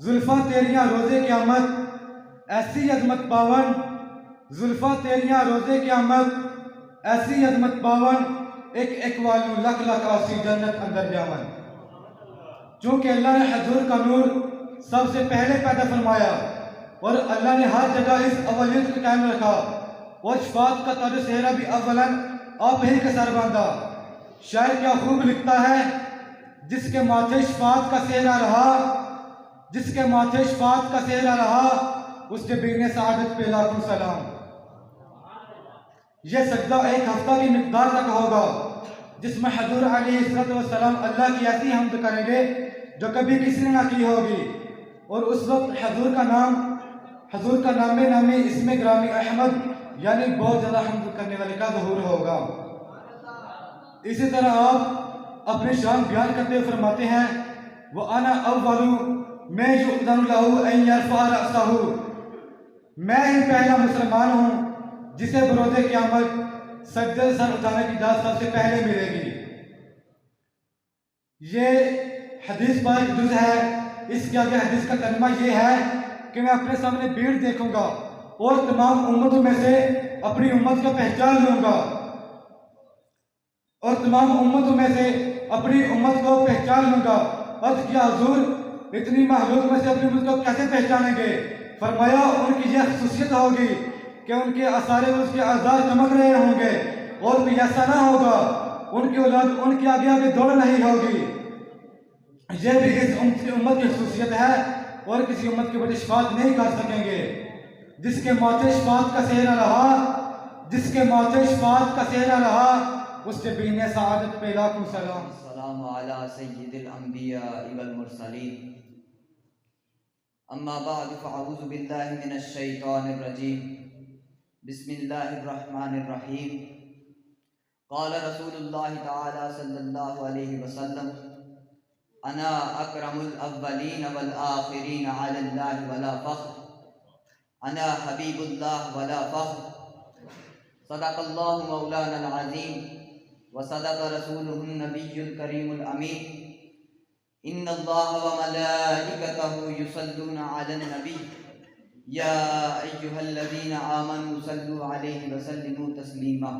زلفاں تیریاں روزے قیامت ایسی عظمت پاون، زلفاں تیریاں روزے قیامت ایسی عظمت پاون، ایک والوں لکھ لکھ آسی جنت اندر جاون. چونکہ اللہ نے حضور کا نور سب سے پہلے پیدا فرمایا اور اللہ نے ہر جگہ اس اولیت کو قائم رکھا، اور شفاعت کا تاج صحرا بھی اولاً آپ ہی کے سر باندھا. شاعر کیا خوب لکھتا ہے، جس کے ماتھے شفاعت کا صحرا رہا، جس کے ماتھے شفاعت کا صحرا رہا، اس جبین سعادت پہ لاکھوں سلام. یہ سجدہ ایک ہفتہ کی مقدار تک ہوگا، جس میں حضور علیہ السلام اللہ کی ایسی حمد کریں گے جو کبھی کسی نے نہ کی ہوگی، اور اس وقت حضور کا نامی اسم گرامی احمد یعنی بہت زیادہ حمد کرنے والے کا ظہور ہوگا۔ اسی طرح آپ اپنی شان بیان کرتے ہوئے فرماتے ہیں وَأَنَا أَوَّلُ مَن يُؤْذَنُ لَهُ أَن يَرْفَعَ رَأْسَهُ، میں ہی پہلا مسلمان ہوں جسے بروز قیامت سجدے سے سر اٹھانے کی اجازت سب سے پہلے ملے گی۔ یہ حدیث پاک جز ہے، اس کے آگے حدیث کا ترجمہ یہ ہے کہ میں اپنے سامنے بھیڑ دیکھوں گا اور تمام امتوں میں سے اپنی امت کو پہچان لوں گا، اور تمام امتوں میں سے اپنی امت کو پہچان لوں گا۔ عرض کیا حضور اتنی مخلوق میں سے اپنی امت کو کیسے پہچانیں گے؟ فرمایا ان کی یہ خصوصیت ہوگی کہ ان کے آثار اس کے اعضاء چمک رہے ہوں گے، اور بھی ایسا نہ ہوگا ان کی اولاد ان کے آگے آگے دوڑ نہیں ہوگی۔ یہ بھی اس امت کی خصوصیت ہے، اور کسی امت کے بڑے شفاعت نہیں کر سکیں گے۔ جس کے ماتھے شفاعت کا سہرا رہا اس کے بین سعادت پہ لاکھوں سلام۔ السلام علی سید الانبیاء والمرسلین، اما بعد فاعوذ باللہ من الشیطان الرجیم، بسم اللہ الرحمن الرحیم۔ قال رسول اللہ تعالی صلی اللہ علیہ وسلم انا اکرم الاولین والآخرین علی اللہ ولا فخر، انا حبیب اللہ ولا فخر، صدق اللہ مولانا العظیم وصدق رسولہ النبی الکریم الامین، ان اللہ وملائکتہ یصلون علی النبی یا ایہا الذین آمنوا صلوا علیہ وسلموا تسلیما۔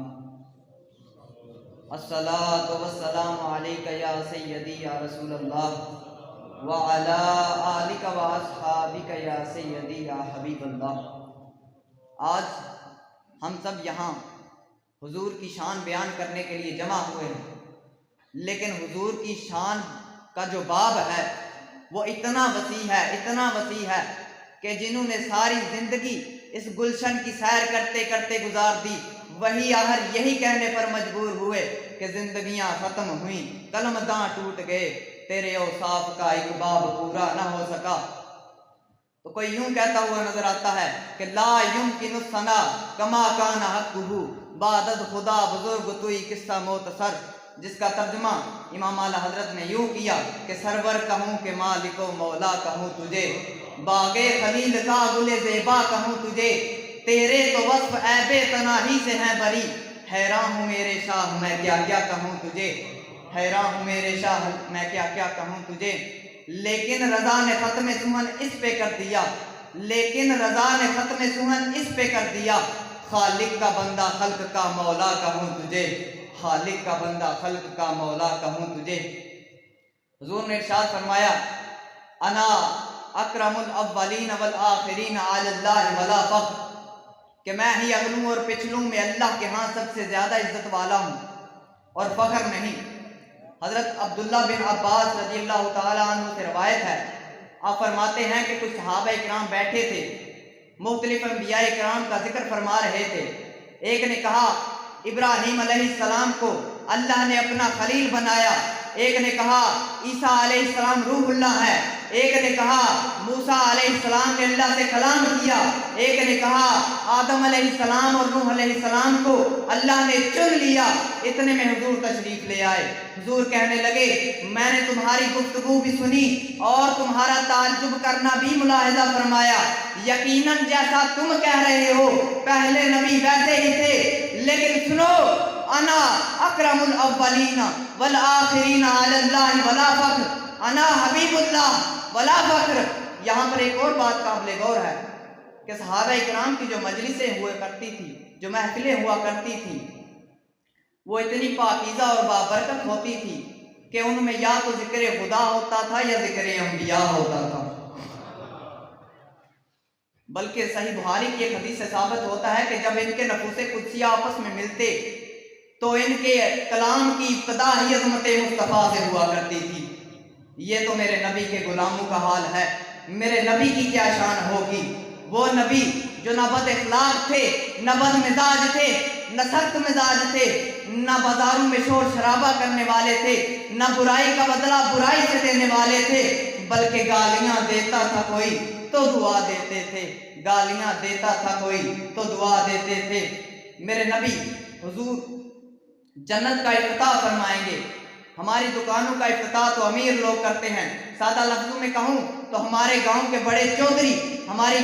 الصلاة والسلام علیک یا سیدی یا رسول اللہ وعلی آلک واصحابک یا سیدی یا حبیب اللہ۔ آج ہم سب یہاں حضور کی شان بیان کرنے کے لیے جمع ہوئے ہیں، لیکن حضور کی شان کا جو باب ہے وہ اتنا وسیع ہے کہ جنہوں نے ساری زندگی اس گلشن کی سیر کرتے کرتے گزار دی، وہی آخر یہی کہنے پر مجبور ہوئے کہ زندگیاں ختم ہوئیں، قلم داں ٹوٹ گئے، تیرے اوصاف کا ایک باب پورا نہ ہو سکا۔ تو کوئی یوں کہتا ہوا نظر آتا ہے کہ لا یمکن الثنا کما کان حقہ بعد خدا بزرگ توئی قصہ مختصر، جس کا ترجمہ امام اعلیٰ حضرت نے یوں کیا کہ سرور کہوں کہ مالک و مولا کہوں تجھے، باغ خلیل کا گل زیبا کہوں تجھے، تیرے تو وصف عیب تناہی سے ہیں بری، حیران ہوں میرے شاہ میں کیا کیا کہوں تجھے، حیران ہوں میرے شاہ میں کیا کیا کہوں تجھے۔ لیکن رضا نے ختم سخن اس پہ کر دیا، خالق کا بندہ خلق کا مولا کہوں تجھے، خالق کا بندہ خلق کا مولا کہوں تجھے۔ حضور نے ارشاد فرمایا انا اکرم الاولین والآخرین علی اللہ ولا فخر، کہ میں ہی اگلوں اور پچھلوں میں اللہ کے ہاں سب سے زیادہ عزت والا ہوں اور فخر نہیں۔ حضرت عبداللہ بن عباس رضی اللہ تعالیٰ عنہ سے روایت ہے، آپ فرماتے ہیں کہ کچھ صحابہ اکرام بیٹھے تھے، مختلف انبیاء اکرام کا ذکر فرما رہے تھے۔ ایک نے کہا ابراہیم علیہ السلام کو اللہ نے اپنا خلیل بنایا، ایک نے کہا عیسیٰ علیہ السلام روح اللہ ہے، ایک نے کہا موسیٰ علیہ السلام نے اللہ سے کلام کیا، ایک نے کہا آدم علیہ السلام اور نوح علیہ السلام کو اللہ نے چن لیا۔ اتنے میں حضور تشریف لے آئے۔ حضور کہنے لگے میں نے تمہاری گفتگو بھی سنی اور تمہارا تعجب کرنا بھی ملاحظہ فرمایا، یقیناً جیسا تم کہہ رہے ہو پہلے نبی ویسے ہی تھے، لیکن سنو انا اکرم الاولین والآخرین علی اللہ ولا فخر، انا حبیب اللہ ولا فخر۔ یہاں پر ایک اور بات قابل غور ہے کہ صحابہ اکرام کی جو مجلسیں ہوا کرتی تھی، جو محفلیں ہوا کرتی تھی، وہ اتنی پاکیزہ اور بابرکت ہوتی تھی کہ ان میں یا تو ذکر خدا ہوتا تھا یا ذکر انبیاء ہوتا تھا۔ بلکہ صحیح بخاری کی ایک حدیث سے ثابت ہوتا ہے کہ جب ان کے نفوس قدسیہ آپس میں ملتے تو ان کے کلام کی ابتدا ہی عظمت مصطفیٰ سے ہوا کرتی تھی۔ یہ تو میرے نبی کے غلاموں کا حال ہے، میرے نبی کی کیا شان ہوگی؟ وہ نبی جو نہ بد اخلاق تھے، نہ بد مزاج تھے، نہ سخت مزاج تھے، نہ بازاروں میں شور شرابہ کرنے والے تھے، نہ برائی کا بدلہ برائی سے دینے والے تھے، بلکہ گالیاں دیتا تھا کوئی تو دعا دیتے تھے، گالیاں دیتا تھا کوئی تو دعا دیتے تھے۔ میرے نبی حضور جنت کا افتتاح فرمائیں گے۔ ہماری دکانوں کا افتتاح تو امیر لوگ کرتے ہیں، سادہ لفظوں میں کہوں تو ہمارے گاؤں کے بڑے چودھری ہماری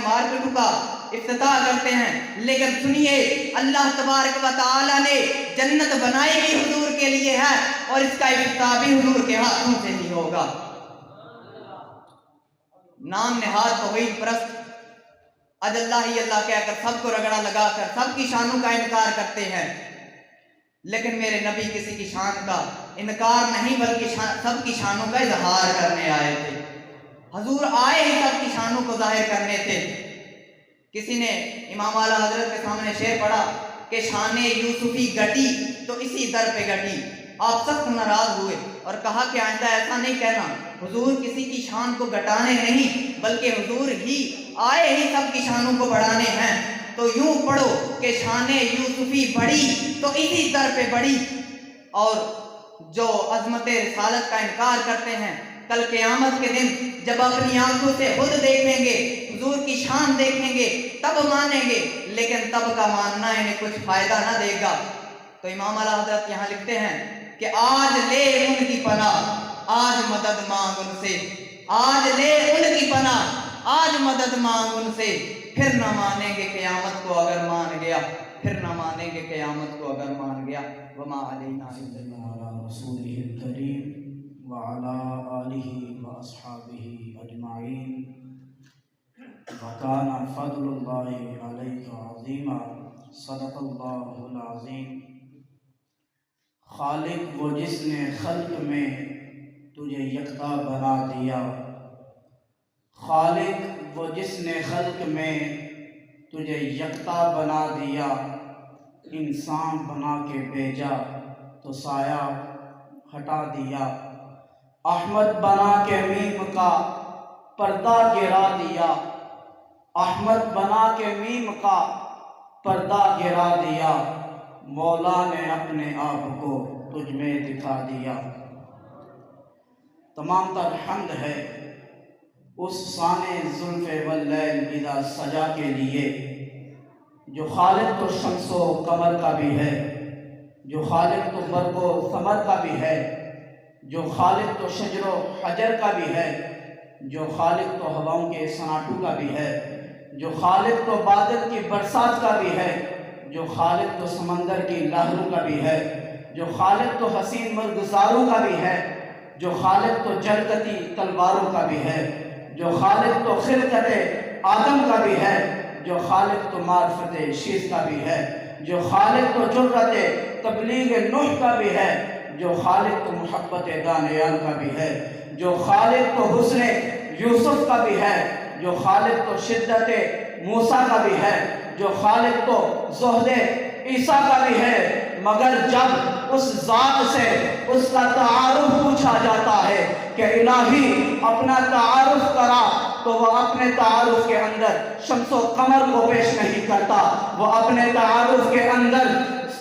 مارکیٹوں کا افتتاح کرتے ہیں، لیکن سنیے اللہ تبارک و تعالی نے جنت بنائی بھی حضور کے لیے ہے اور اس کا افتتاح بھی حضور کے ہاتھوں سے ہی ہوگا۔ نام نہاد توحید پرست اج اللہ ہی اللہ کہہ کر سب کو رگڑا لگا کر سب کی شانوں کا انکار کرتے ہیں، لیکن میرے نبی کسی کی شان کا انکار نہیں بلکہ سب کی شانوں کا اظہار کرنے آئے تھے۔ حضور آئے ہی سب کی شانوں کو ظاہر کرنے تھے۔ کسی نے امام اعلیٰ حضرت کے سامنے شعر پڑھا کہ شان یوسفی گٹی تو اسی در پہ گٹی۔ آپ سخت ناراض ہوئے اور کہا کہ آئندہ ایسا نہیں کہنا، حضور کسی کی شان کو گھٹانے نہیں بلکہ حضور ہی آئے ہی سب کی شانوں کو بڑھانے ہیں۔ تو یوں پڑھو کہ شان یوسفی بڑی تو اسی در پہ بڑی۔ اور جو عظمت رسالت کا انکار کرتے ہیں کل قیامت کے دن جب اپنی آنکھوں سے خود دیکھیں گے، حضور کی شان دیکھیں گے تب مانیں گے، لیکن تب کا ماننا انہیں کچھ فائدہ نہ دے گا۔ تو امام اعلیٰ حضرت یہاں لکھتے ہیں کہ آج لے ان کی پناہ آج مدد مانگ ان سے، آج لے ان کی پناہ آج مدد مانگ ان سے، پھر نہ مانیں گے قیامت کو اگر مان گیا، پھر نہ مانیں گے قیامت کو اگر مان گیا۔ وما علینا الا البلاغ۔ رسولہ الکریم وعلی آلہ واصحابہ اجمعین۔ وکان فضل اللہ علیک عظیما۔ صدق اللہ العظیم۔ خالق وہ جس نے خلق میں تجھے یکتا بنا دیا، خالق وہ جس نے خلق میں تجھے یکتا بنا دیا، انسان بنا کے بھیجا تو سایہ ہٹا دیا، احمد بنا کے میم کا پردہ گرا دیا، احمد بنا کے میم کا پردہ گرا دیا، مولا نے اپنے آپ کو تجھ میں دکھا دیا۔ تمام تر حمد ہے اس سانے زلف واللیل اذا سجا کے لیے، جو خالق تو شمس و قمر کا بھی ہے، جو خالق تو برق و ثمر کا بھی ہے، جو خالق تو شجر و حجر کا بھی ہے، جو خالق تو ہواؤں کے سناٹوں کا بھی ہے، جو خالق تو بادل کی برسات کا بھی ہے، جو خالق تو سمندر کی لہروں کا بھی ہے، جو خالق تو حسین مرغزاروں کا بھی ہے، جو خالق تو جلکتی تلواروں کا بھی ہے، جو خالق تو خلقت آدم کا بھی ہے، جو خالق تو معرفت شیز کا بھی ہے، جو خالق تو جرأت تبلیغ نوح کا بھی ہے، جو خالق تو محبت دانیال کا بھی ہے، جو خالق تو حسن یوسف کا بھی ہے، جو خالق تو شدت موسیٰ کا بھی ہے، جو خالق تو زہد عیسیٰ کا بھی ہے، مگر جب اس ذات سے اس کا تعارف پوچھا جاتا ہے کہ الہی اپنا تعارف کرا تو وہ اپنے تعارف کے اندر شمس و قمر کو پیش نہیں کرتا، وہ اپنے تعارف کے اندر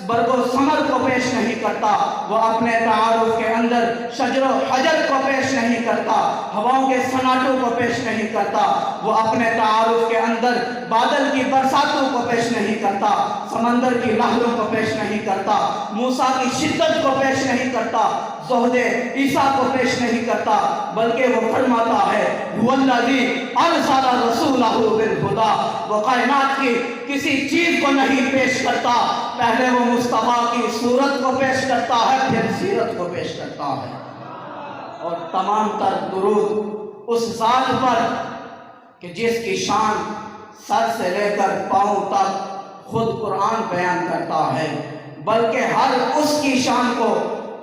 برگ و ثمر کو پیش نہیں کرتا، وہ اپنے تعارف کے اندر شجر و حجر کو پیش نہیں کرتا، ہواؤں کے سناٹوں کو پیش نہیں کرتا، وہ اپنے تعارف کے اندر بادل کی برساتوں کو پیش نہیں کرتا، سمندر کی لہروں کو پیش نہیں کرتا، موسیٰ کی شدت کو پیش نہیں کرتا، زہد عیسیٰ کو پیش نہیں کرتا، بلکہ وہ فرماتا ہے هو الذی ارسل رسولہ بالہدی۔ وہ کائنات کی کسی چیز کو نہیں پیش کرتا، پہلے وہ مصطفیٰ کی صورت کو پیش کرتا ہے پھر سیرت کو پیش کرتا ہے۔ اور تمام تر درود اس ذات پر کہ جس کی شان سر سے لے کر پاؤں تک خود قرآن بیان کرتا ہے، بلکہ ہر اس کی شان کو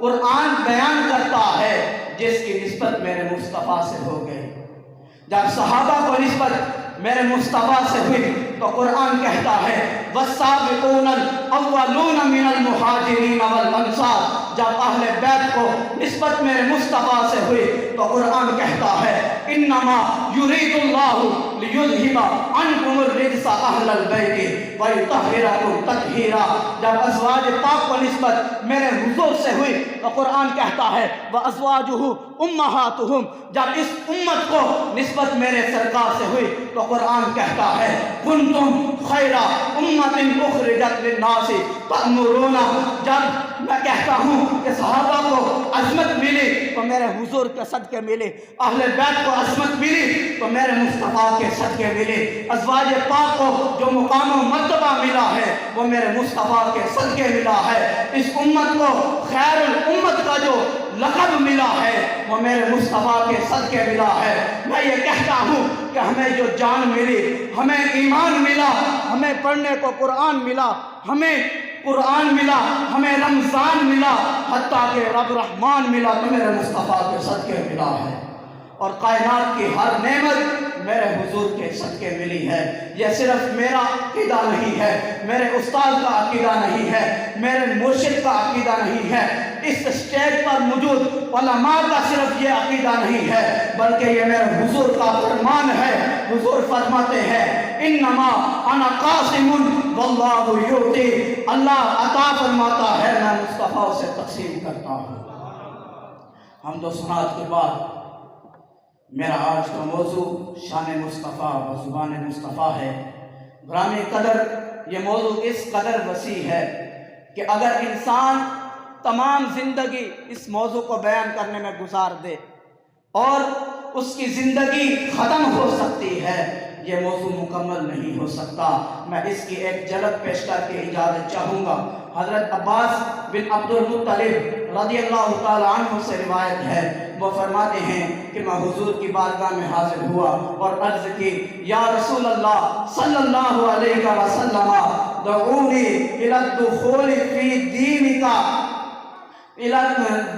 قرآن بیان کرتا ہے جس کی نسبت میرے مصطفیٰ سے ہو گئی۔ جب صحابہ کو نسبت میرے مصطفیٰ سے ہوئی تو قرآن کہتا ہے والسابقون الاولون من المہاجرین والانصار۔ جب اہل بیت کو نسبت میرے مصطفیٰ سے ہوئی تو قرآن کہتا ہے انما یرید اللہ لیذہب عنکم الرجس اہل البیت ویطہرکم تطہیرا. جب ازواج پاک کو نسبت میرے حضور سے ہوئی تو قرآن کہتا ہے وازواجہ امہاتہم. جب اس امت کو نسبت میرے سرکار سے ہوئی تو قرآن کہتا ہے کنتم خیر امت اخرجت للناس تأمرون. جب میں کہتا ہوں کہ صحابہ کو عظمت ملی تو میرے حضور کے صدقے ملی، اہل بیت کو عظمت ملی تو میرے مصطفیٰ کے صدقے ملی، ازواج پاک کو جو مقام و مرتبہ ملا ہے وہ میرے مصطفیٰ کے صدقے ملا ہے. اس امت کو خیر الامت کا جو لقب ملا ہے وہ میرے مصطفیٰ کے صدقے ملا ہے. میں یہ کہتا ہوں کہ ہمیں جو جان ملی، ہمیں ایمان ملا، ہمیں پڑھنے کو قرآن ملا، ہمیں قرآن ملا، ہمیں رمضان ملا، حتیٰ کہ رب رحمان ملا تو میرے مصطفیٰ کے صدقے ملا ہے. اور کائنات کی ہر نعمت میرے حضور کے صدقے ملی ہے. یہ صرف میرا عقیدہ نہیں ہے، میرے استاد کا عقیدہ نہیں ہے، میرے مرشد کا عقیدہ نہیں ہے، اس اسٹیج پر موجود علماء کا صرف یہ عقیدہ نہیں ہے، بلکہ یہ میرے حضور کا فرمان ہے. حضور فرماتے ہیں انما انا قاسم واللہ یعطی. اللہ عطا فرماتا ہے، میں مصطفیٰ سے تقسیم کرتا ہوں. حمد و ثناء کے بعد میرا آج کا موضوع شان مصطفیٰ و زبان مصطفیٰ ہے. گرامی قدر، یہ موضوع اس قدر وسیع ہے کہ اگر انسان تمام زندگی اس موضوع کو بیان کرنے میں گزار دے اور اس کی زندگی ختم ہو سکتی ہے، یہ موضوع مکمل نہیں ہو سکتا. میں اس کی ایک جھلک پیش کر کے اجازت چاہوں گا. حضرت عباس بن عبد المطلب رضی اللہ تعالی عنہ سے روایت ہے، وہ فرماتے ہیں کہ میں حضور کی بارگاہ میں حاضر ہوا اور عرض کی یا رسول اللہ صلی اللہ علیہ وسلم دعونی الی الدخول فی دینک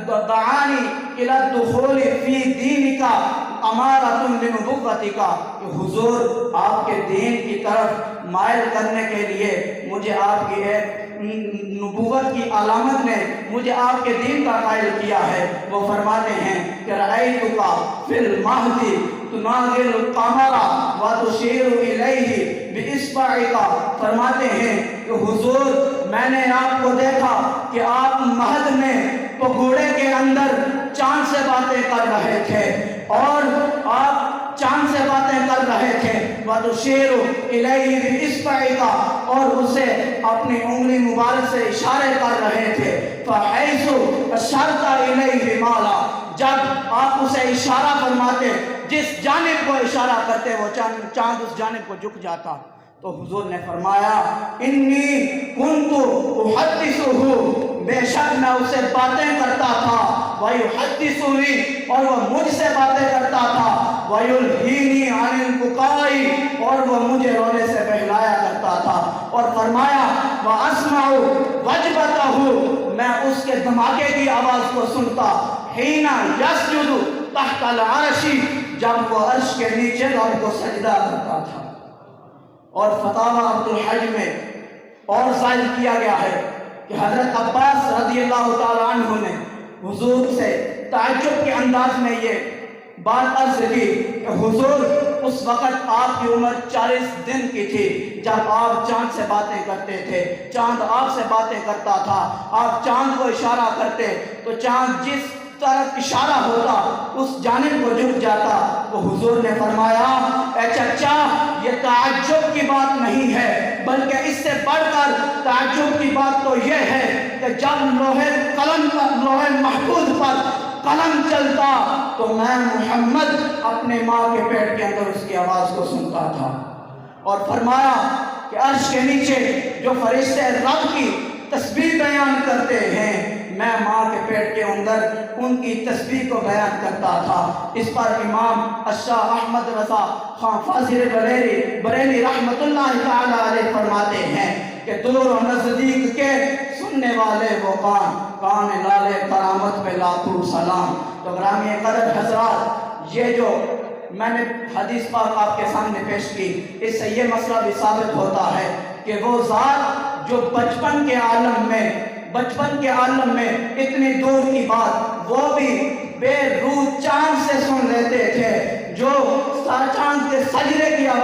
دعانی الی الدخول فی دینک امارۃ لنبوتک. کہ حضور آپ کے دین کی طرف مائل کرنے کے لیے مجھے آپ کی ایک نبوت کی علامت نے مجھے آپ کے دین کا قائل کیا ہے. وہ فرماتے ہیں کہ رأیتک فی المہد تناظر القمر وتشیر الیہ باصبعک. فرماتے ہیں کہ حضور میں نے آپ کو دیکھا کہ آپ مہد میں پگوڑے کے اندر چاند سے باتیں کر رہے تھے اور آپ چاند سے باتیں کر رہے تھے. وتشیر الیہ باصبعک، اور اسے اپنی انگلی مبارک سے اشارے کر رہے تھے. فحیث اشرت الیہ مالا، جب آپ اسے اشارہ فرماتے، جس جانب کو اشارہ کرتے وہ چاند اس جانب کو جھک جاتا. تو حضور نے فرمایا انی کنت احدثہ، بے شک میں اسے باتیں کرتا تھا. ویحدثنی، اور وہ مجھ سے باتیں کرتا تھا. ویلہینی عن البکاء، اور وہ مجھے رونے سے بہلایا کرتا تھا. اور فرمایا واسمع وجبتہ، میں اس کے دھماکے کی آواز کو سنتا. حین یسجد تحت العرش، جب وہ عرش کے نیچے رب کو سجدہ کرتا تھا. اور فتاوی عبد الحج میں اور ظاہر کیا گیا ہے کہ حضرت عباس رضی اللہ تعالی عنہ نے حضور سے تعجب کے انداز میں یہ بات عرض کی کہ حضور اس وقت آپ کی عمر 40 دن کی تھی جب آپ چاند سے باتیں کرتے تھے. چاند آپ سے باتیں کرتا تھا، آپ چاند کو اشارہ کرتے تو چاند جس طرف اشارہ ہوتا اس جانب کو جھک جاتا. تو حضور نے فرمایا اے چچا، یہ تعجب کی بات نہیں ہے، بلکہ اس سے بڑھ کر تعجب کی بات تو یہ ہے کہ جب لوح محفوظ پر قلم چلتا تو میں محمد اپنے ماں کے پیٹ کے اندر اس کی آواز کو سنتا تھا. اور فرمایا کہ عرش کے نیچے جو فرشتے رب کی تسبیح بیان کرتے ہیں، میں ماں کے پیٹ کے اندر ان کی تسبیح کو بیان کرتا تھا. اس پر امام الشاہ احمد رضا خان فاضل بریلی رحمت اللہ تعالی علیہ فرماتے ہیں کہ دور و نزدیک کے سننے والے وہ کان لالے کرامت پہ لاکھوں سلام. تو گرامی قدر حضرات، یہ جو میں نے حدیث پاک آپ کے سامنے پیش کی، اس سے یہ مسئلہ بھی ثابت ہوتا ہے کہ وہ ذات جو بچپن کے عالم میں اتنی دور کی بات وہ بھی بے روح چاند سے سن لیتے تھے، جو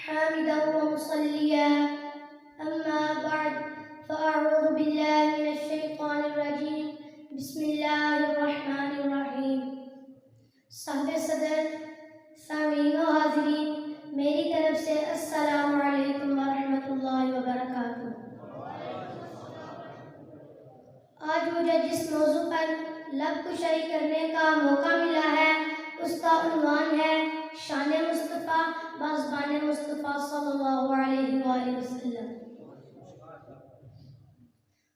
حامدا ومصليا أما بعد فأعوذ بالله من الشيطان الرجيم بسم الله الرحمن الرحیم۔ صاحب صدر، سامعین و حاضرین، میری طرف سے السلام علیکم ورحمۃ اللہ وبرکاتہ۔ آج مجھے جس موضوع پر لب کشائی کرنے کا موقع ملا ہے اس کا عنوان ہے شان مصطفیٰ بازبان مصطفیٰ صلی اللہ علیہ وآلہ وسلم۔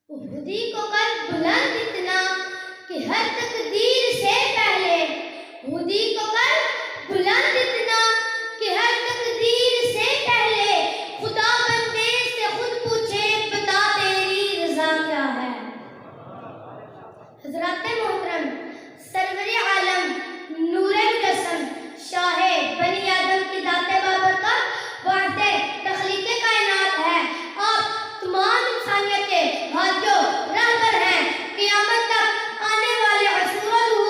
احدی کو قد بلند اتنا کہ ہر تقدیر سے پہلے، احدی کو قد بلند اتنا کہ ہر تقدیر سے پہلے، خدا بندے سے خود پوچھے بتا تیری رضا کیا ہے۔ حضرات محترم، سرور عالم، نور مجسم، شاہ بنی آدم کی ذات بابرکت، باعث تخلیق کائنات ہے۔ آپ تمام انسانیت کے ہادیوں رہبر ہیں۔ قیامت تک آنے والے عصور و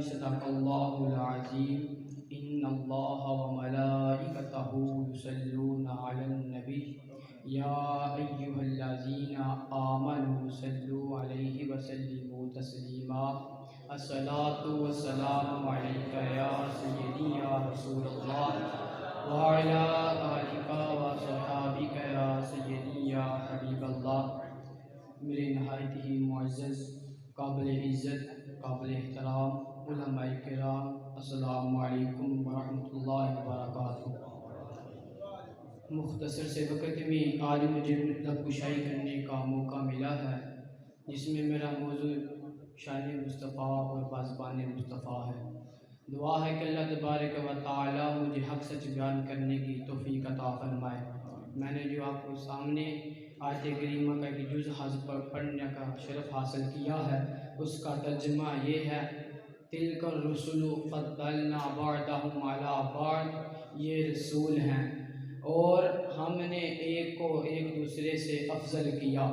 صدق اللہ العظیم ان اللہ وملائکتہ یصلون علی النبی یا ایہا الذین آمنوا صلوا علیہ وسلموا تسلیما الصلاۃ والسلام علیک یا سیدی یا رسول اللہ وعلی آلک وصحابک یا سیدی یا حبیب اللہ۔ میرے نہایت ہی معزز، قابل عزت، قابل احترام علماء کرام، السلام علیکم ورحمۃ اللہ وبرکاتہ۔ مختصر سے وقت میں آج مجھے مطلب کشائی کرنے کا موقع ملا ہے، جس میں میرا موضوع شان مصطفیٰ اور پاسبان مصطفیٰ ہے۔ دعا ہے کہ اللہ تبارک و تعالی مجھے حق سچ بیان کرنے کی توفیق عطا فرمائے۔ میں نے جو آپ کو سامنے آیت کریمہ کا ایک جز پڑھنے کا شرف حاصل کیا ہے، اس کا ترجمہ یہ ہے: تلک الرسل فضلنا بعضهم علی بعض، یہ رسول ہیں اور ہم نے ایک کو ایک دوسرے سے افضل کیا۔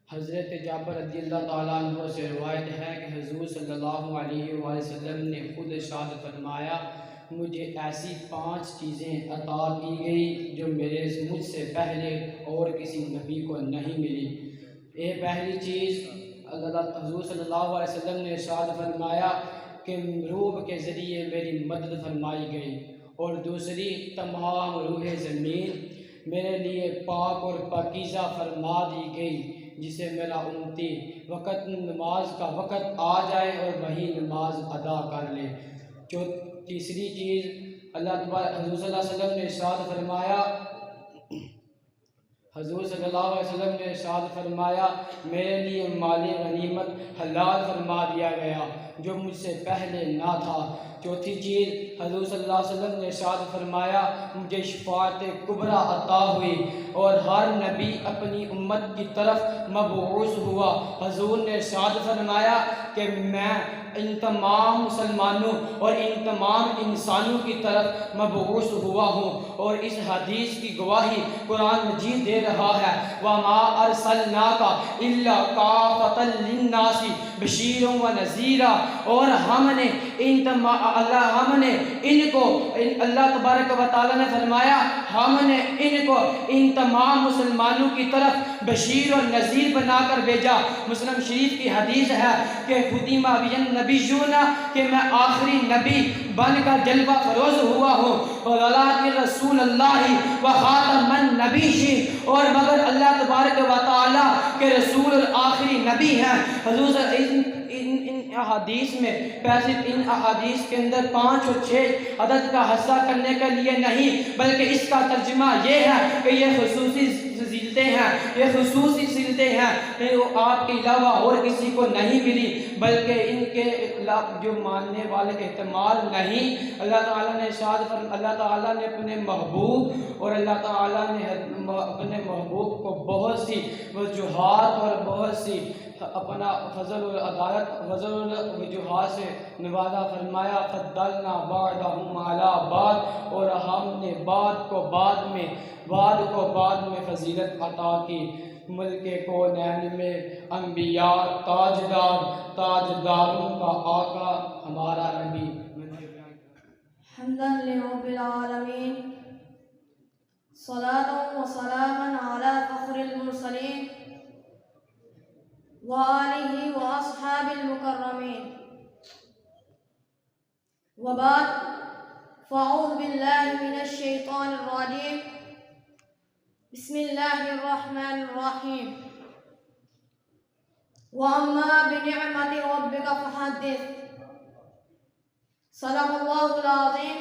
حضرت جابر رضی اللہ تعالیٰ عنہ سے روایت ہے کہ حضور صلی اللہ علیہ وآلہ وسلم نے خود ارشاد فرمایا، مجھے ایسی 5 چیزیں عطا کی گئی جو مجھ سے پہلے اور کسی نبی کو نہیں ملی۔ یہ پہلی چیز حضور صلی اللہ علیہ وسلم نے ارشاد فرمایا کہ روح کے ذریعے میری مدد فرمائی گئی، اور دوسری تمام روح زمین میرے لیے پاک اور پاکیزہ فرما دی گئی، جسے میرا امتی وقت نماز کا وقت آ جائے اور وہی نماز ادا کر لے۔ جو تیسری چیز اللہ تبارک حضور صلی اللہ علیہ وسلم نے ارشاد فرمایا، حضور صلی اللہ علیہ وسلم نے ارشاد فرمایا میرے لیے مال غنیمت حلال فرما دیا گیا جو مجھ سے پہلے نہ تھا۔ چوتھی چیز حضور صلی اللہ علیہ وسلم نے ارشاد فرمایا مجھے شفاعت کبریٰ عطا ہوئی اور ہر نبی اپنی امت کی طرف مبعوث ہوا۔ حضور نے ارشاد فرمایا کہ میں ان تمام مسلمانوں اور ان تمام انسانوں کی طرف مبعوث ہوا ہوں، اور اس حدیث کی گواہی قرآن مجید دے رہا ہے، وَمَا أَرْسَلْنَاكَ إِلَّا كَافَةً لِلنَّاسِ بَشِيرًا وَنَذِيرًا، اور ہم نے ان کو اللہ تبارک و تعالیٰ نے فرمایا ہم نے ان کو ان تمام مسلمانوں کی طرف بشیر و نذیر بنا کر بھیجا۔ مسلم شریف کی حدیث ہے کہ ختم بی النبیون، کہ میں آخری نبی بن کر جلوہ فروز ہوا ہوں، وَلَٰكِن رسول اللہ وخاتم النبیین، اور مگر اللہ تبارک و تعالیٰ کے رسول اور آخری نبی ہیں۔ حضور ان احادیث میں ان احادیث کے اندر 5 اور 6 عدد کا حصہ کرنے کے لیے نہیں، بلکہ اس کا ترجمہ یہ ہے کہ یہ خصوصی فضیلتیں ہیں، یہ خصوصی فضیلتیں ہیں، وہ آپ کے علاوہ اور کسی کو نہیں ملی، بلکہ ان کے جو ماننے والے احتمال نہیں۔ اللہ تعالیٰ نے اللہ تعالیٰ نے اپنے محبوب اور اللہ تعالیٰ نے اپنے محبوب کو بہت سی وجوہات اور بہت سی اپنا فضل و عدالت فضل و وجوہات سے نوازا فرمایا، فضلنا بعضهم علی بعض، اور ہم نے بعد کو بعد میں فضیلت عطا کی۔ ملک کونین میں انبیاء تاجداروں کا آقا ہمارا نبی۔ حمداً لرب العالمین، صلاة و سلاما علی فخر المرسلین وآلہ و اصحاب المکرمین، وبعد، فاعوذ باللہ من الشیطان الرجیم، بسم اللہ الرحمن الرحیم، وَأَمَّا بِنِعْمَةِ رَبِّكَ فَحَدِّثْ۔ صدق اللہ العظیم۔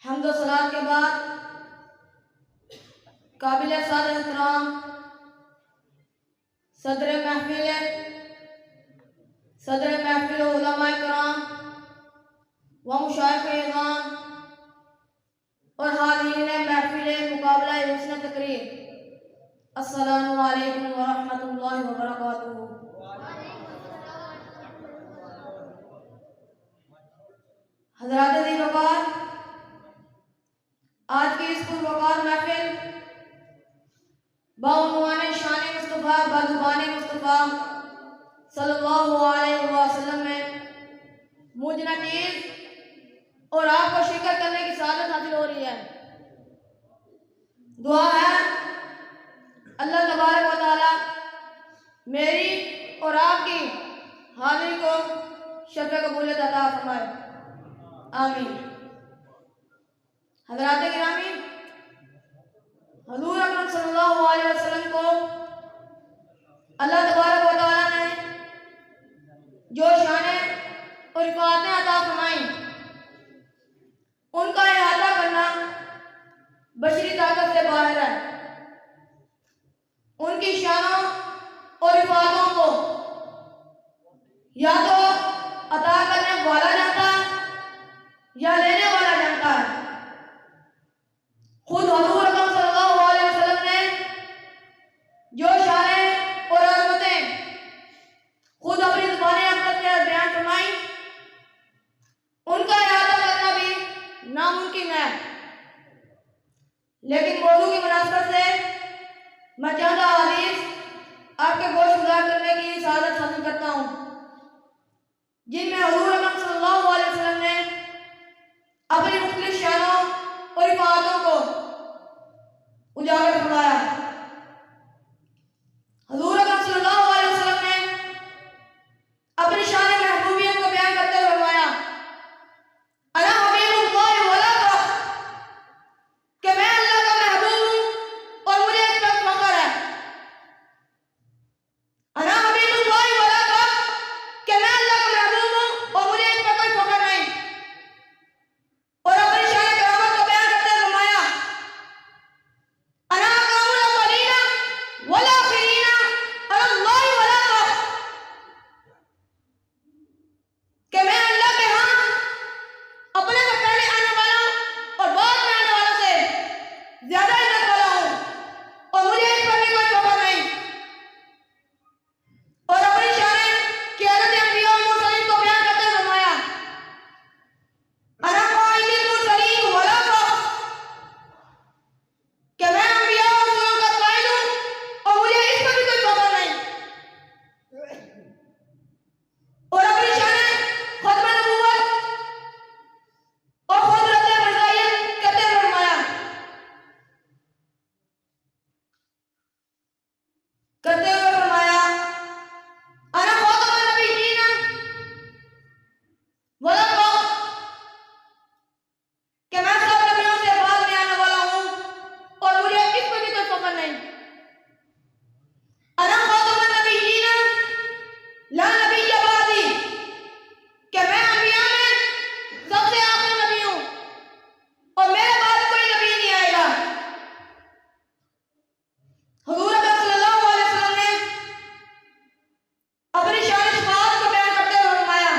حمد و صلاۃ کے بعد قابل صدر احترام صدر محفل علماء کرام و مشائخ اعظام اور حاضرین محفل مقابلہ حسن تقریر، السلام علیکم ورحمۃ اللہ وبرکاتہ۔ حضرات ذی وقار، آج کی اس پروقار محفل بعنوان شان مصطفیٰ بزبان مصطفیٰ صلی اللہ مدینہ چیز اور آپ کو شرکت کرنے کی سعادت حاصل ہو رہی ہے. دعا ہے اللہ تبارک و تعالی میری اور آپ کی حاضری کو شرف قبولیت عطا فرمائے. آمین. حضرات گرامی، حضور اکرم صلی اللہ علیہ وسلم کو اللہ تبارک و تعالی نے جو شانیں اور رفعتیں عطا فرمائیں ان کا احاطہ کرنا بشری طاقت سے باہر ہے. ان کی شانوں اور رفعتوں کو یا تو عطا کرنے والا جانتا ہے یا لینے والا جانتا ہے. خود حضور اکرم صلی اللہ علیہ وسلم نے جو شانیں اور عظمتیں خود اپنی زبان اقدس سے بیان فرمائیں ان کا احاطہ کرنا بھی ناممکن ہے. لیکن موضوع کی مناسبت سے میں چند احادیث آپ کے گوش گزار کرنے کی سعادت حاصل کرتا ہوں جن میں حضور اکرم صلی اللہ علیہ وسلم نے اپنی مختلف شانوں اور رفعتوں کو اجاگر فرمایا. حضور اکرم صلی اللہ علیہ وسلم نے اپنی شان محبوبیت کو بیان کرتے ہوئے فرمایا انا حبیب اللہ ولا فخر، کہ میں اللہ کا محبوب ہوں اور مجھے اس پر فخر ہے. انا حبیب اللہ ولا فخر، کہ میں اللہ کا محبوب ہوں اور مجھے اس پر کوئی فخر نہیں. اور اپنی شان کرامت کو بیان کرتے ہوئے فرمایا انا اکرم الاولین والآخرین علی اللہ ولا فخر، کہ میں اللہ کے ہاں اپنے سے پہلے آنے والا اور بعد میں آنے والا سے زیادہ عزت والا ہوں اور مجھے اس پر بھی کوئی فخر نہیں. اور اپنی شان قیادت انبیاء و مرسلین کو بیان کرتے ہوئے فرمایا انا قائد المرسلین ولا فخر، کہ میں انبیاء و رسولوں کا قائد ہوں اور مجھے اس پر بھی کوئی فخر نہیں. اور اپنی شان ختم نبوت اور قدرت مرزائیت کرتے ہوئے فرمایا انا خاتم النبیین ولا فخر، کہ میں سب نبیوں سے بعد میں آنے والا ہوں اور مجھے اس پر بھی کوئی فخر نہیں. انا خاتم النبیین لا نبی بعدی، کہ میں انبیاء میں سب سے آخری نبی ہوں اور میرے بعد کوئی نبی نہیں آئے گا. حضور اکرم صلی اللہ علیہ وسلم نے اپنی شان شفاعت کو بیان کرتے ہوئے فرمایا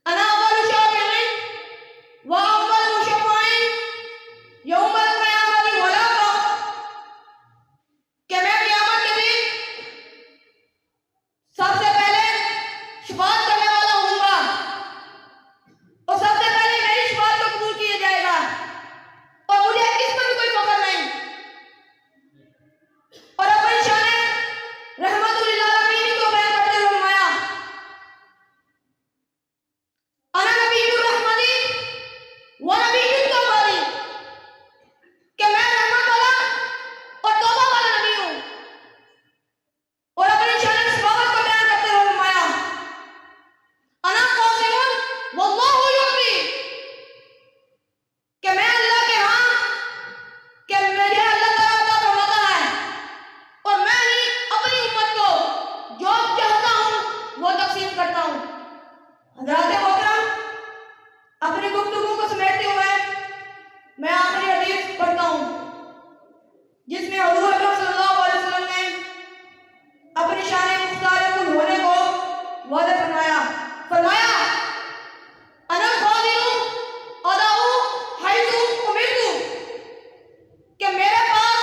انا اول شافع و اول مشفع یوم القیامت ولا فخر، کہ میں قیامت کے دن سب سے پہلے شفاعت کرنے والا ہوں گا اور سب سے پہلے میری شفاعت کو قبول کیا جائے گا اور مجھے اس پر بھی کوئی فخر نہیں. اور اپنی شان رحمت للعالمین کو بیان کرتے ہوئے فرمایا انا نبی الرحمت و نبی التوبہ، کہ میں رحمت والا اور توبہ والا نبی ہوں. اور اپنی شان شفاعت کو بیان کرتے ہوئے فرمایا انا قاسم واللہ یعطی، کہ میں اللہ کے ہاں کہ مجھے اللہ تعالیٰ عطا فرماتا ہے اور میں ہی اپنی امت کو جو چاہتا ہوں وہ تقسیم کرتا ہوں. حضرات محترم، اپنی گفتگو کو سمیٹتے ہوئے میں آخری حدیث پڑھتا ہوں جس میں حضور اکرم صلی اللہ علیہ وسلم نے اپنی شان مختار کل ہونے کو واضح فرمایا انا قادر ادعو حیث امرت، کہ میرے پاس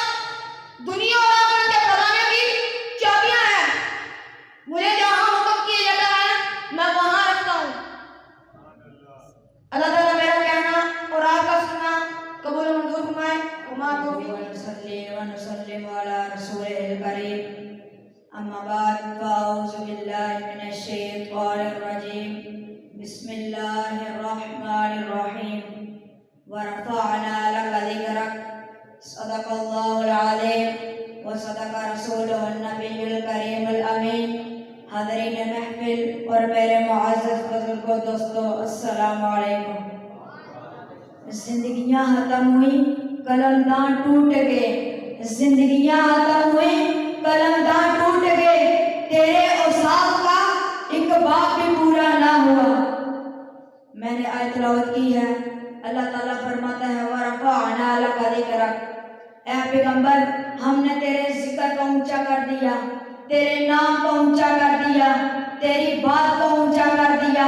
دنیا اور آخرت کے خزانے کی چابیاں ہیں، مجھے جہاں حکم کیا جاتا ہے میں وہاں رکھتا ہوں. اللہ تعالیٰ میرا کہنا اور آپ کا سننا قبول و منظور فرمائے. وما توفیق ونصلي ونسلم على رسوله الكريم. أما بعد فأعوذ بالله من الشيطان الرجيم. الرحمن الرحيم ورفعنا لك ذكرك صدق الله العظيم وصدق رسوله النبي الكريم الأمين. حاضرین محفل اور میرے معزز بزرگوں دوستوں، السلام علیکم. زندگیاں ختم ہوئی، قلمدان ٹوٹ گئے. زندگیاں ختم ہوئی، قلمدان ٹوٹ گئے. تیرے اوصاف کا ایک باب بھی پورا نہ ہوا. میں نے آیت تلاوت کی ہے. اللہ تعالیٰ فرماتا ہے وَرَفَعْنَا لَكَ ذِكْرَكَ، اے پیغمبر ہم نے تیرے ذکر کو اونچا کر دیا، تیرے نام کو اونچا کر دیا، تیری بات کو اونچا کر دیا.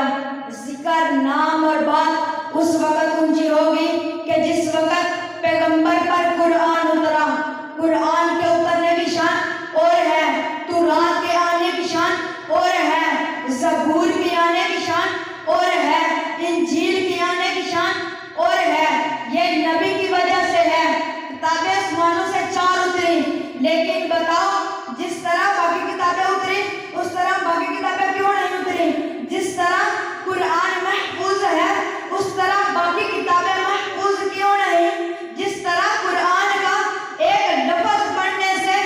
ذکر، نام اور بات اس وقت اونچی ہوگی کہ جس وقت پیغمبر پر قرآن اترا. قرآن کے اترنے کی شان اور ہے، تورات کے آنے کی شان اور ہے، زبور کے آنے کی شان اور ہے، انجیل کے آنے کی شان اور ہے. یہ نبی کی وجہ سے ہے. کتابیں آسمانوں سے 4 اتری، لیکن بتاؤ جس طرح باقی کتابیں اتری اس طرح باقی کتابیں کیوں نہیں اتری؟ جس طرح قرآن محفوظ ہے اس طرح باقی کتابیں محفوظ کیوں نہیں؟ جس طرح قرآن کا ایک لفظ پڑھنے سے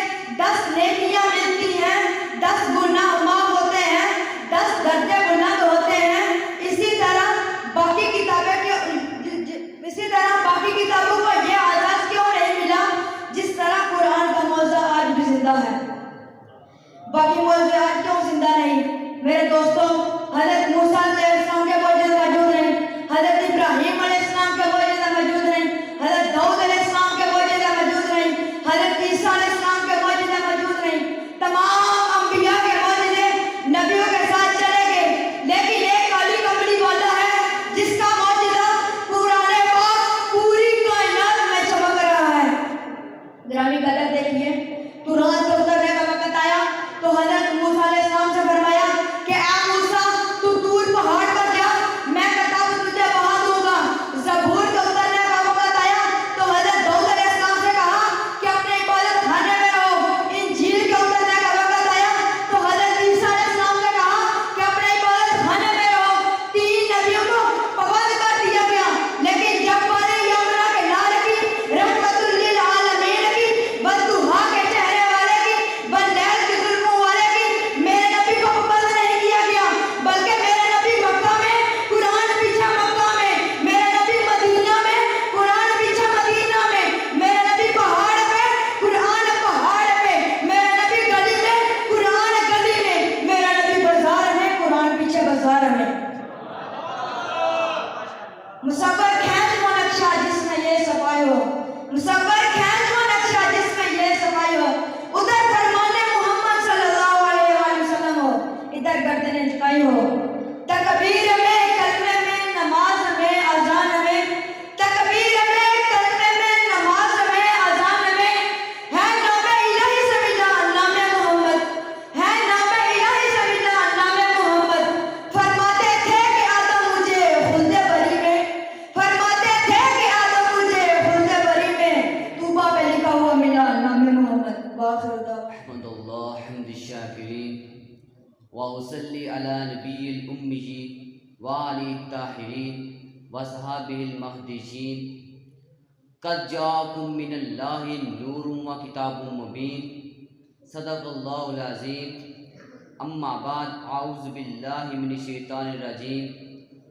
10 نیکیاں ملتی ہیں، 10 گناہ معاف ہوتے ہیں، 10 درجے بلند ہوتے ہیں، اسی طرح باقی کتابوں کو یہ اعزاز کیوں نہیں ملا جس طرح قرآن کا موضوع آج بھی زندہ ہے؟ باقی موضوع آج کیوں زندہ نہیں؟ میرے دوستوں، حضرت موسیٰ علیہ السلام کے معجزے موجود نہیں، حضرت ابراہیم علیہ السلام کے معجزے موجود نہیں، حضرت داؤد علیہ السلام کے معجزے موجود نہیں، حضرت عیسیٰ علیہ السلام کے معجزے موجود نہیں. تمام انبیاء کے معجزے نبیوں کے ساتھ چلے گئے، لیکن ایک علی کملی والا ہے جس کا معجزہ قرآن پاک پوری کائنات میں چمک رہا ہے. گرامی قدر دیکھیے، تورات کے اترنے کا وقت آیا تو حضرت موسیٰ علیہ السلام سے فرمایا کہ اے موسیٰ تو طور پہاڑ پر جا، میں کتاب تجھے وہاں دوں گا. زبور کے اترنے کا وقت آیا تو حضرت داؤد علیہ السلام سے کہا کہ اپنے عبادت خانے میں رہو. انجیل کے اترنے کا وقت آیا تو حضرت عیسیٰ علیہ السلام سے کہا کہ اپنے عبادت خانے میں رہو. 3 نبیوں کو پابند کر دیا گیا، لیکن جب بانی یمنا کے لال کی، رحمت للعالمین کی، بددعا کے چہرے والے کی، بلیل کی ظلموں والے کی، میرے نبی کو پابند نہیں کیا گیا، بلکہ میرے نبی مکہ میں قرآن پیچھے مکہ میں، میرے نبی مدینہ میں قرآن پیچھے مدینہ میں، میرے نبی پہاڑ پہ قرآن پہاڑ پہ، میرے نبی گلی میں قرآن گلی میں، میرے نبی بازار میں قرآن پیچھے بازار میں. مصور کھینچ وہ نقشہ جس میں یہ صفائی ہو، مصور کھینچ وہ نقشہ جس میں یہ صفائی ہو. ادھر فرمان محمد صلی اللہ علیہ وآلہ وسلم ہو، ادھر گردن جھکائی ہو. تکبیر میں، کلمے میں، نماز میں، اذان میں، تکبیر میں، کلمے میں، نماز میں، اذان میں ہے نام الہی سے ملا نام محمد، ہے نام الہی سے ملا نام محمد. فرماتے تھے کہ آدم مجھے خلد بری میں، فرماتے تھے کہ آدم مجھے خلد بری میں، طوبہ پہ لکھا ہوا ملا نام محمد. باخر دعوانا الحمد لله حمد الشاكرين وأصلي على نبي الأمي وعلى الطاهرين وصحابه المهديين. قد جاءكم من الله نور وكتاب مبين صدق الله العظيم. أما بعد، أعوذ بالله من الشيطان الرجيم.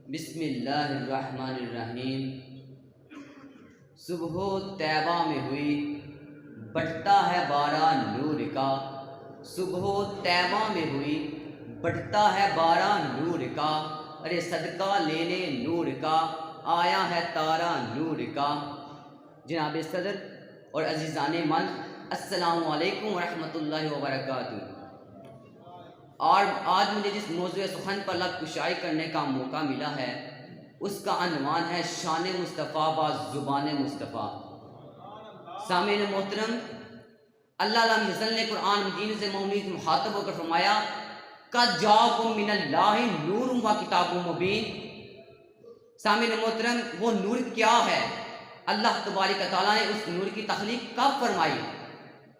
بسم الله الرحمن الرحيم. صبح طیبہ میں ہوئی، بٹتا ہے بارہ نور کا. صبح طیبہ میں ہوئی، بٹتا ہے بارہ نور کا. ارے صدقہ لینے نور کا، آیا ہے تارا نور کا. جناب صدر اور عزیزان من، السلام علیکم ورحمۃ اللہ وبرکاتہ. اور آج مجھے جس موضوع سخن پر لب کشائی کرنے کا موقع ملا ہے اس کا عنوان ہے شان مصطفیٰ با زبان مصطفیٰ. سامعین محترم، اللہ علیہ وسلم نے قرآن مجید سے مومنین مخاطب ہو کر فرمایا قد جاءکم من اللہ نور و کتاب مبین. سامعین محترم، وہ نور کیا ہے؟ اللہ تبارک و تعالیٰ نے اس نور کی تخلیق کب فرمائی،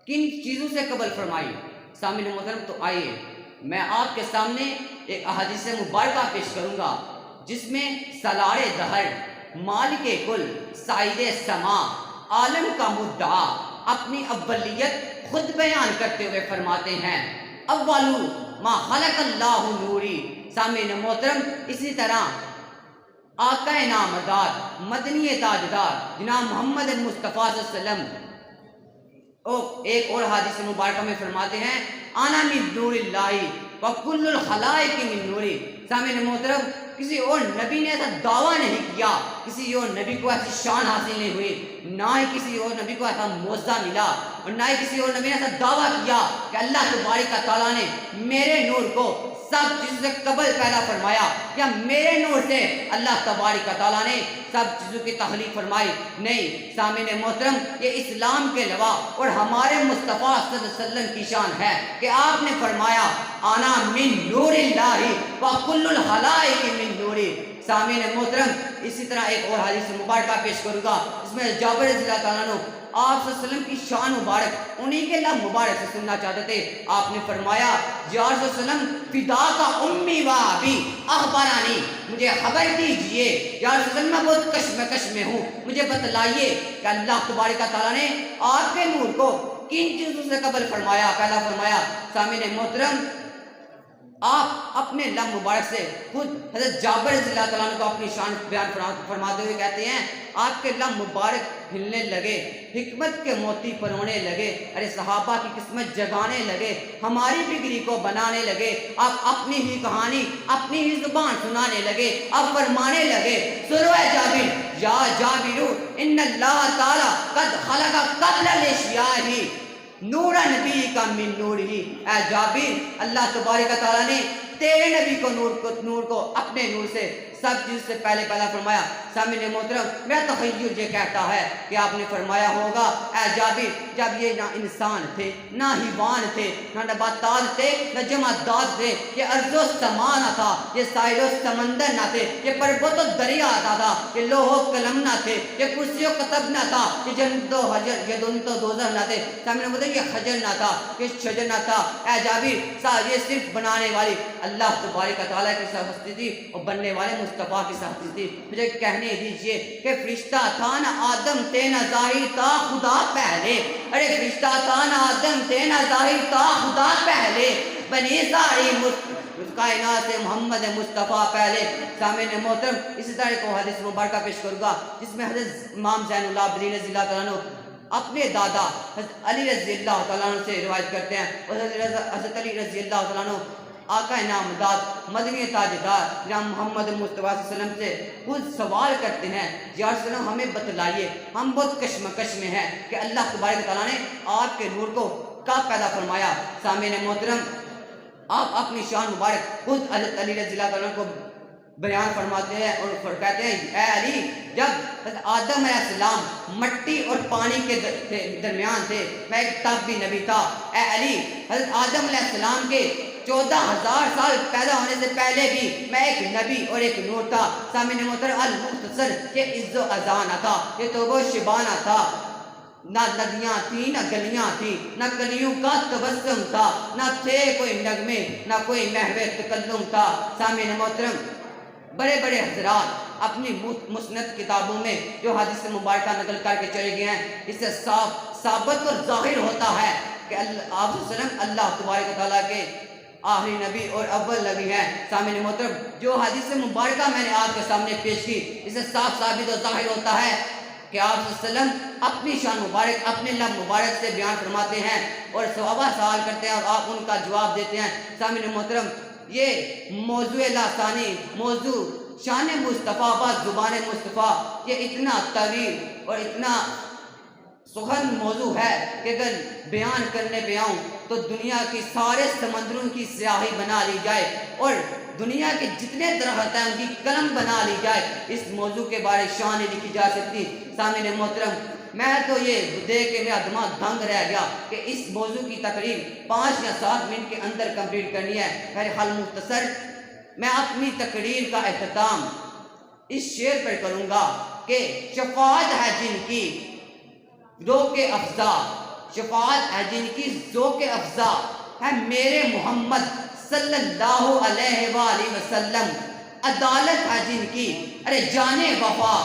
کن چیزوں سے قبل فرمائی؟ سامعین محترم، تو آئیے میں آپ کے سامنے ایک احادیث مبارکہ پیش کروں گا جس میں سلار دہر، مالک کل، سائد سما، عالم کا مدعا اپنی اولیت خود بیان کرتے ہوئے فرماتے ہیں اولو ما خلق اللہ نوری۔ سامعین محترم، اسی طرح آقا نامدار مدنی تاجدار جناب محمد مصطفیٰ صلی اللہ علیہ وسلم ایک اور حدیث مبارکہ میں فرماتے ہیں انا من نور اللہ وکل الخلائق من نوری۔ سامعین محترم، کسی اور نبی نے ایسا دعویٰ نہیں کیا، کسی اور نبی کو ایسی شان حاصل نہیں ہوئی، نہ ہی کسی اور نبی کو ایسا معجزہ ملا، اور نہ ہی کسی اور نبی نے ایسا دعویٰ کیا کہ اللہ تبارک و تعالیٰ نے میرے نور کو سب چیزوں سے قبل پیدا فرمایا، یا میرے نور سے اللہ تبارک و تعالیٰ نے سب چیزوں کی تخلیق فرمائی۔ نہیں سامعین محترم، یہ اسلام کے علاوہ اور ہمارے مصطفیٰ صلی اللہ علیہ وسلم کی شان ہے کہ آپ نے فرمایا انا من نور اللہ وکل الخلائق من نوری۔ سامعین محترم، اسی طرح ایک اور حدیث مبارکہ پیش کروں گا، اس میں جابر رضی اللہ تعالیٰ عنہ آپ صلی اللہ علیہ وسلم کی شان مبارک انہی کے لب مبارک سے سننا چاہتے تھے۔ آپ نے فرمایا یا رسول اللہ علیہ وسلم فدا کا امی و ابی اخبرانی، مجھے خبر دیجئے یا رسول اللہ میں بہت کشمکش میں ہوں، مجھے بتلائیے کہ اللہ تبارک تعالیٰ نے آپ کے نور کو کن چیزوں سے قبل فرمایا۔ پہلا فرمایا سامعین محترم، آپ اپنے لب مبارک سے خود حضرت جابر رضی اللہ تعالیٰ عنہ کو اپنی شان بیان فرماتے ہوئے کہتے ہیں آپ کے لب مبارک ہلنے لگے، حکمت کے موتی پرونے لگے، ارے صحابہ کی قسمت جگانے لگے، ہماری بگڑی کو بنانے لگے، آپ اپنی ہی کہانی اپنی ہی زبان سنانے لگے، آپ فرمانے لگے سنو اے جابر یا جابر ان اللہ تعالی قد خلق قبل الاشیاء نور نبی کا من نور ہی۔ اے جابر، اللہ تبارک تعالیٰ نے تیرے نبی کو نور کو اپنے نور سے سب چیز سے پہلے پیدا فرمایا۔ سامعین محترم، میرا تخیل یہ کہتا ہے کہ آپ نے فرمایا ہوگا اے جابر، جب یہ نہ انسان تھے، نہ حیوان تھے، نہ نباتات تھے، نہ جمادات تھے، یہ ارض و سما نہ تھا، یہ ساحل و سمندر نہ تھے، یہ پربت و دریا نہ تھا، یہ لوح و قلم نہ تھے، یہ کرسی و کتب نہ تھا، یہ جنت و حجر، یہ دنت و دوزخ نہ تھے، سامعین محترم یہ حجر نہ تھا، یہ شجر نہ تھا۔ اے جابر، یہ صرف بنانے والی اللہ تبارک تعالیٰ کی ہستی تھی اور بننے والے مصطفیٰ کی ہستی تھی۔ مجھے کہنے دیجئے کہ فرشتہ تھا نہ آدم تھے نہ ظاہر تھا خدا پہلے، ارے فرشتہ تھا نہ آدم تھے نہ ظاہر تھا خدا پہلے، بنی ساری کائنات سے محمد مصطفیٰ پہلے۔ سامعین محترم، اسی طرح کو حدیث مبارکہ پیش کروں گا جس میں حضرت امام زین اللہ عابدین رضی اللہ تعالیٰ عنہ اپنے دادا حضرت علی رضی اللہ تعالیٰ عنہ سے روایت کرتے ہیں، اور حضرت علی رضی اللہ تعالیٰ عنہ آقا نامدار مدنی تاجدار جناب محمد مصطفیٰ صلی اللہ علیہ وسلم سے خود سوال کرتے ہیں یا رسول اللہ ہمیں بتلائیے، ہم بہت کشمکش میں ہیں کہ اللہ تبارک تعالیٰ نے آپ کے نور کو کب پیدا فرمایا۔ سامعین محترم، آپ اپنی شان مبارک خود حضرت علی رضی اللہ تعالیٰ کو بیان فرماتے ہیں اور کہتے ہیں اے علی، جب آدم علیہ السلام مٹی اور پانی کے درمیان تھے میں ایک تب بھی نبی تھا۔ اے علی، حضرت آدم علیہ السلام کے 14,000 سال پیدا ہونے سے پہلے بھی میں ایک نبی اور ایک نور تھا۔ سامعین محترم، المختصر یہ عز و اذانہ تھا، یہ توبہ و شبانہ تھا، نہ ندیاں تھیں نہ گلیاں تھیں، نہ کلیوں کا تبسم تھا، نہ تھے کوئی نغمے، نہ کوئی محو تکلم تھا۔ سامعین محترم، بڑے بڑے حضرات اپنی مسند کتابوں میں جو حدیث مبارکہ نقل کر کے چلے گئے ہیں، اس سے ثابت اور ظاہر ہوتا ہے کہ آپ صلی اللہ علیہ وسلم اللہ تبارک تعالیٰ کے آخری نبی اور اول نبی ہیں۔ سامعین محترم، جو حدیث مبارکہ میں نے آپ کے سامنے پیش کی، اس سے صاف ثابت اور ظاہر ہوتا ہے کہ آپ صلی اللہ علیہ وسلم اپنی شان مبارک اپنے لب مبارک سے بیان فرماتے ہیں اور صحابہ سوال کرتے ہیں اور آپ ان کا جواب دیتے ہیں۔ سامعین محترم، یہ موضوع ثانی، موضوع شان مصطفیٰ با زبان مصطفیٰ، یہ اتنا طویل اور اتنا سخن موضوع ہے کہ اگر بیان کرنے پہ آؤں تو دنیا کی سارے سمندروں کی سیاہی بنا لی جائے اور دنیا کے جتنے درخت ہیں ان کی قلم بنا لی جائے، اس موضوع کے بارے شان نہیں لکھی جا سکتی۔ سامعین محترم، میں تو یہ دیکھ کے میرا دماغ دنگ رہ گیا کہ اس موضوع کی تقریر 5 یا 7 منٹ کے اندر کمپلیٹ کرنی ہے۔ بہرحال مختصر میں اپنی تقریر کا اختتام اس شعر پر کروں گا کہ شفاعت ہے جن کی ذوق افزا، شفاعت ہے جن کی ذوق افزا ہے میرے محمد صلی اللہ علیہ وآلہ وسلم، عدالت ہے جن کی، ارے جانے وفا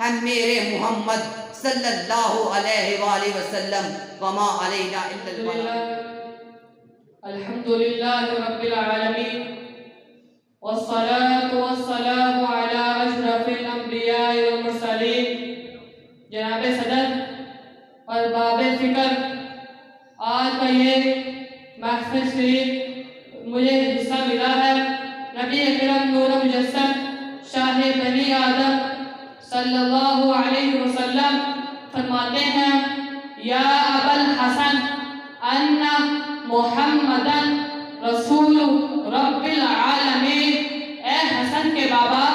ہے میرے محمد صلی اللہ علیہ وآلہ وسلم، وما علینا الا البلاغ۔ الحمد للہ رب العالمین والصلاة والسلام علی اشرف الانبیاء والمرسلین۔ جناب صدر اور باب فکر، آج کا یہ محفل شریف مجھے حصہ ملا ہے نبی اکرم نور مجسم شاہ بنی آدم صلی اللہ علیہ وسلم فرماتے ہیں یا ابا الحسن ان محمدن رسول رب العالمین، اے حسن کے بابا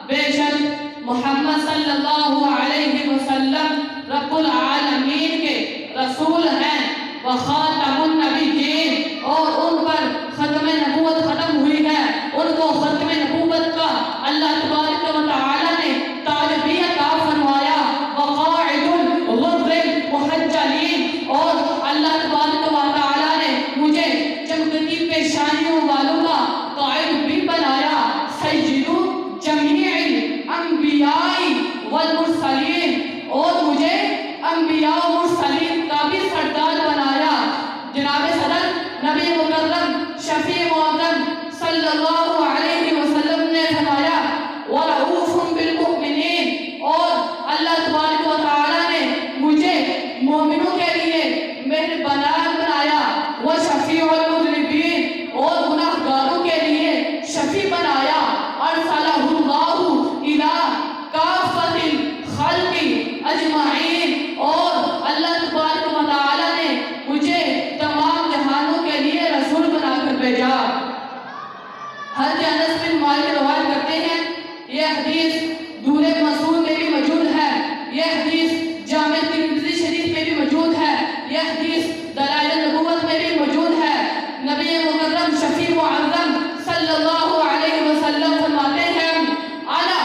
بے شک محمد صلی اللہ علیہ وسلم رب العالمین کے رسول ہیں، وخاتم النبیین، اور ان پر ختم نبوت ختم ہوئی ہے، ان کو ختم نبوت کا اللہ تبارک و تعالی نے تاج بھی عطا فرمایا، وقاعد الغر المحجلین، اور اللہ تبارک و تعالی نے مجھے چمکتی پیشانیوں والوں کا قائد بھی بنایا، سید جمیع الانبیاء والمرسلین، اور مجھے انبیاء و مرسلین کا بھی سردار بنایا۔ جناب صدر نبی مکرم شفیع معظم صلی اللہ علیہ وسلم نے فرمایا وَرَؤُوفٌ بِالْمُؤْمِنِينَ، اور اللہ تبارک و تعالی نے مجھے مومنوں کے لیے مہربان بنایا، وَشَفِيعُ الْمُذْنِبِينَ، اور گناہگاروں کے لیے شفیع بنایا، أَرْسَلَهُ اللَّهُ إِلَىٰ كَافَّةِ الْخَلْقِ أَجْمَعِينَ، اور اللہ تبارک و تعالی نے مجھے تمام جہانوں کے لیے رسول بنا کر بھیجا۔ حضرت انس بن مالک روایت کرتے ہیں، یہ حدیث دور مسعود میں بھی موجود ہے، یہ حدیث جامع ترمذی شریف میں بھی موجود ہے، یہ حدیث دلائل النبوت میں بھی موجود ہے۔ نبی مکرم شفیع معظم صلی اللہ علیہ وسلم فرماتے ہیں انا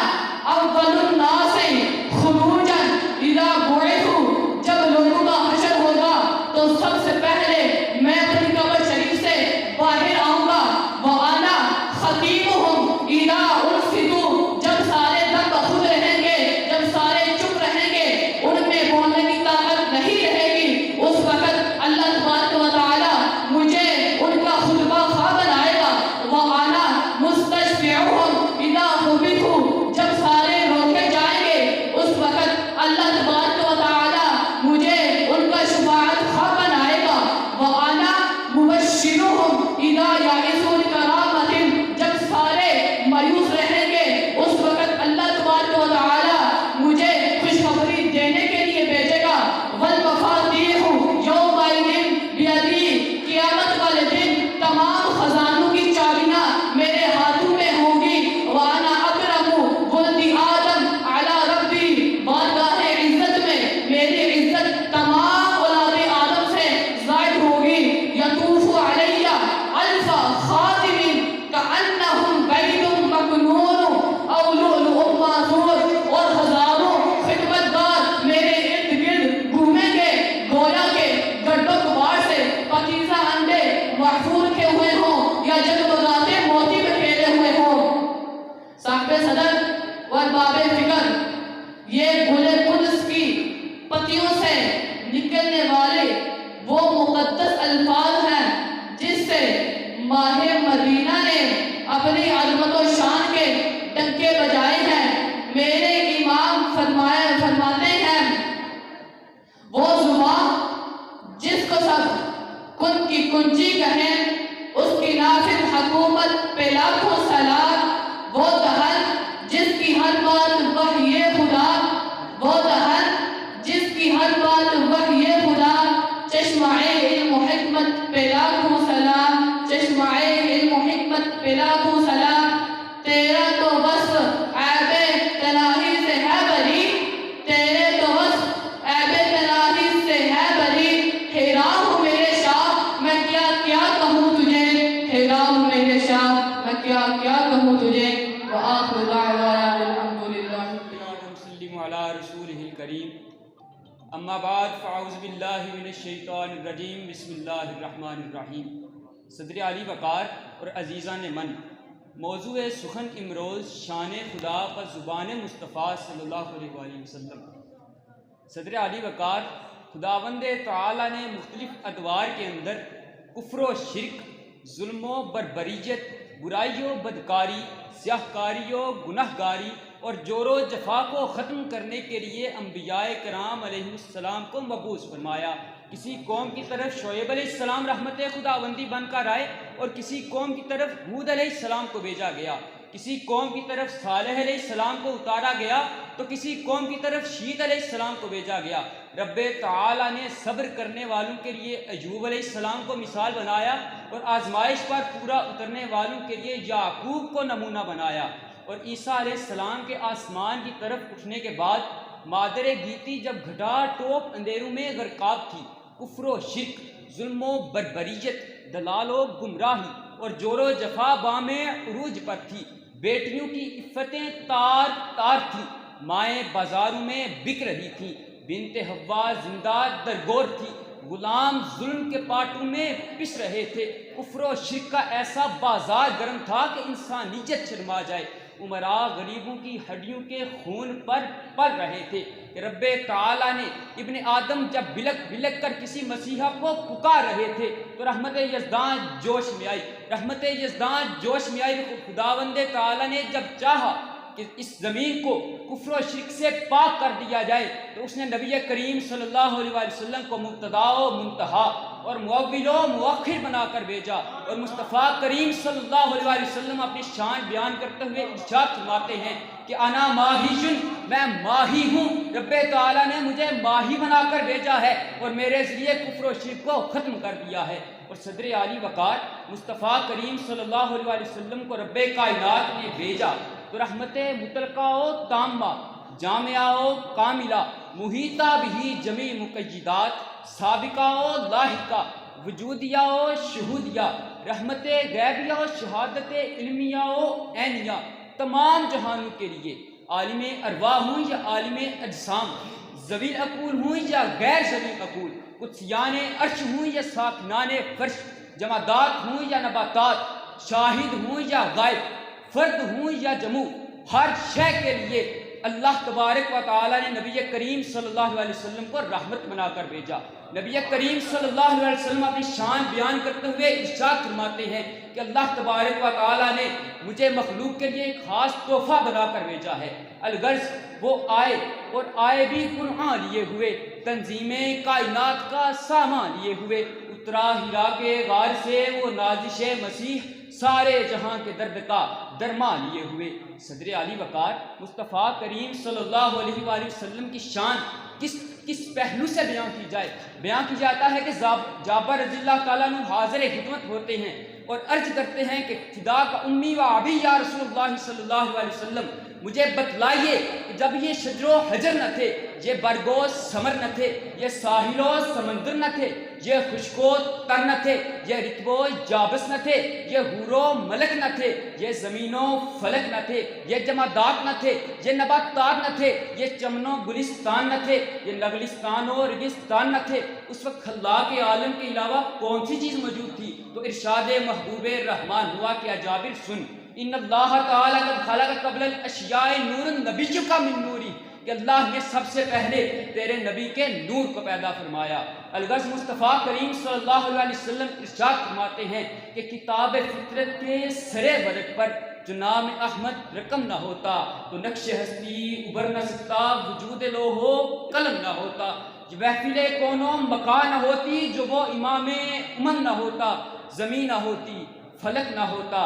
اول الناس خروجا اذا بعثوا، جب لوگوں کا حشر ہوگا تو سب سے پہلے میں اپنی قبر شریف سے باہر آؤں گا، وانا خطیبہم اذا ارصدوا، جب سارے دم بخود رہیں گے، جب سارے چپ رہیں گے، ان میں بولنے کی طاقت نہیں رہے گی، اس وقت اللہ تبارک و تعالی مجھے ان کا خطبہ خواہ بنائے گا، وانا مستشفعہم اذا حبثوا، جب سارے روکے جائیں گے، اس وقت اللہ تبارک و تعالی مجھے ان کا شفاعت خواہ بنائے گا، وانا مبشرہم اذا یئسوا لکرامۃ، جب سارے مایوس رہیں گے، اس وقت اللہ تبارک و تعالی مجھے خوشخبری دینے کے لیے بھیجے گا، والمفاتیح یومئذ بیدی، قیامت والے دن تمام خزانوں کی چابیاں میرے ہاتھوں میں ہوں گی، وانا اکرم ولد آدم علی ربی، بارگاہ عزت میں میری عزت تمام اولاد آدم سے زائد ہوگی، یطوف علی الف خاتم کأنہم بید مکنون او لؤلؤ منثور، اور ہزاروں خدمتگار میرے ارد گرد گھومیں گے، گویا کہ گڈو کباڑ سے پاکیزہ انڈے محفور کے ہوئے ہوں یا جگمگاتے موتی میں کھیلے ہوئے ہوں۔ صاحب صدر اور باب فکر، یہ گل قدس کی پتیوں سے نکلنے والے وہ مقدس الفاظ ہیں جس سے ماہ مدینہ نے اپنی عظمت و شان کے ڈنکے بجائے ہیں۔ میرے امام فرماتے ہیں وہ زبان جس کو سب کن کی کنجی کہیں، اس کی نافذ حکومت پہ لاکھوں سلام، وہ دہن جس کی ہر بات وحی خدا، وہ دہن جس کی ہر بات وحی خدا، چشمہ علم و حکمت پہ لاکھوں سلام، چشمہ علم و حکمت پہ لاکھوں سلام، تیرا تو وصف عیب تناہی سے ہے بری، تیرے تو وصف عیب تناہی سے ہے بری، حیران ہوں میرے شاہ میں کیا کیا کہوں تجھے، حیران ہوں میرے شاہ میں کیا کیا کہوں تجھے، وآخر دعوانا الحمدللہ وسلم علی رسولہ الکریم، اما بعد فاعوذ باللہ من الشیطان الرجیم، بسم اللہ الرحمن الرحیم۔ صدر علی وقار اور عزیزان من، موضوع سخن امروز شان خدا پر زبان مصطفیٰ صلی اللہ علیہ وآلہ وسلم۔ صدر علی وقار، خداوند تعالیٰ نے مختلف ادوار کے اندر کفر و شرک، ظلم و بربریت، برائی و بدکاری، سیاہ کاری و گناہ گاری اور جور و جفا کو ختم کرنے کے لیے انبیاء کرام علیہ السلام کو مبعوث فرمایا۔ کسی قوم کی طرف شعیب علیہ السلام رحمت خداوندی بن کر آئے اور کسی قوم کی طرف ہود علیہ السلام کو بھیجا گیا، کسی قوم کی طرف صالح علیہ السلام کو اتارا گیا تو کسی قوم کی طرف شید علیہ السلام کو بھیجا گیا۔ رب تعالیٰ نے صبر کرنے والوں کے لیے ایوب علیہ السلام کو مثال بنایا اور آزمائش پر پورا اترنے والوں کے لیے یعقوب کو نمونہ بنایا۔ اور عیسیٰ علیہ السلام کے آسمان کی طرف اٹھنے کے بعد مادر گیتی جب گھٹا ٹوپ اندھیروں میں غرقاب تھی، کفر و شرک، ظلم و بربریت، دلال و گمراہی اور جور و جفا بام عروج پر تھی، بیٹیوں کی عفتیں تار تار تھیں، مائیں بازاروں میں بک رہی تھیں، بنت حوا زندہ درگور تھی، غلام ظلم کے پاٹوں میں پس رہے تھے، کفر و شرک کا ایسا بازار گرم تھا کہ انسانیت شرما جائے، امراء غریبوں کی ہڈیوں کے خون پر پل رہے تھے کہ رب تعالیٰ نے ابن آدم جب بلک بلک کر کسی مسیحا کو پکار رہے تھے تو رحمت یزدان جوش میں آئی، رحمت یزدان جوش میں آئی۔ خداوند تعالیٰ نے جب چاہا کہ اس زمین کو کفر و شرک سے پاک کر دیا جائے تو اس نے نبی کریم صلی اللہ علیہ وسلم کو مبتدا و منتہا اور مؤول و مؤخر بنا کر بھیجا، اور مصطفیٰ کریم صلی اللہ علیہ وسلم اپنی شان بیان کرتے ہوئے ارشاد فرماتے ہیں کہ انا ماہی، میں ماہی ہوں، رب تعالیٰ نے مجھے ماہی بنا کر بھیجا ہے اور میرے ذریعے کفر و شرک کو ختم کر دیا ہے۔ اور صدر علی وقار مصطفیٰ کریم صلی اللہ علیہ وسلم کو رب کائنات نے بھیجا تو رحمت مطلقہ و تامہ، جامعہ و کاملہ، محیطہ بھی جمیع مقیدات، سابقہ و لاحقہ، وجودیہ و شہودیہ، رحمت غیبیہ و شہادت علمیہ و عینیہ، تمام جہانوں کے لیے، عالم ارواح ہوں یا عالم اجسام، ذوی العقول ہوں یا غیر ذوی العقول، قدسیان عرش ہوں یا ساکنان فرش، جمادات ہوں یا نباتات، شاہد ہوں یا غائب، فرد ہوں یا جموع، ہر شے کے لیے اللہ تبارک و تعالیٰ نے نبی کریم صلی اللہ علیہ وسلم کو رحمت بنا کر بھیجا۔ نبی کریم صلی اللہ علیہ وسلم اپنی شان بیان کرتے ہوئے ارشاد فرماتے ہیں کہ اللہ تبارک و تعالیٰ نے مجھے مخلوق کے لیے ایک خاص تحفہ بنا کر بھیجا ہے۔ الغرض وہ آئے اور آئے بھی قرآن لیے ہوئے، تنظیم کائنات کا سامان لیے ہوئے، اترا ہرا کے غار سے وہ نازش مسیح، سارے جہاں کے درد کا درما لیے ہوئے۔ صدر علی وقار مصطفیٰ کریم صلی اللہ علیہ وآلہ وسلم کی شان کس پہلو سے بیان کی جائے؟ بیان کی جاتا ہے کہ جابر رضی اللہ تعالیٰ عنہ حاضر خدمت ہوتے ہیں اور عرض کرتے ہیں کہ فدا کا امی و ابی یا رسول اللہ صلی اللہ علیہ وسلم، مجھے بتلائیے کہ جب یہ شجر و حجر نہ تھے، یہ برگ و ثمر نہ تھے، یہ ساحل و سمندر نہ تھے، یہ خشک و تر نہ تھے، یہ رطب و یابس نہ تھے، یہ حور و ملک نہ تھے، یہ زمین و فلک نہ تھے، یہ جمادات نہ تھے، یہ نباتات نہ تھے، یہ چمن و گلستان نہ تھے، یہ نغلستان و ریگستان نہ تھے۔ اس وقت خلاق عالم کے علاوہ کون سی چیز موجود تھی؟ تو ارشاد محبوب رحمان ہوا کہ جابر سن، ان اللہ تعالیٰ قد خلق قبل الاشیاء نور نبیک من نوری، کہ اللہ نے سب سے پہلے تیرے نبی کے نور کو پیدا فرمایا۔ الغرض مصطفیٰ کریم صلی اللہ علیہ وسلم ارشاد فرماتے ہیں کہ کتاب فطرت کے سرے ورق پر جو نام احمد رقم نہ ہوتا تو نقش ہستی ابھر نہ سکتا، وجود لوح و قلم نہ ہوتا، محفل کون و مکان نہ ہوتی، جو وہ امام امم نہ ہوتا، زمین نہ ہوتی، فلک نہ ہوتا،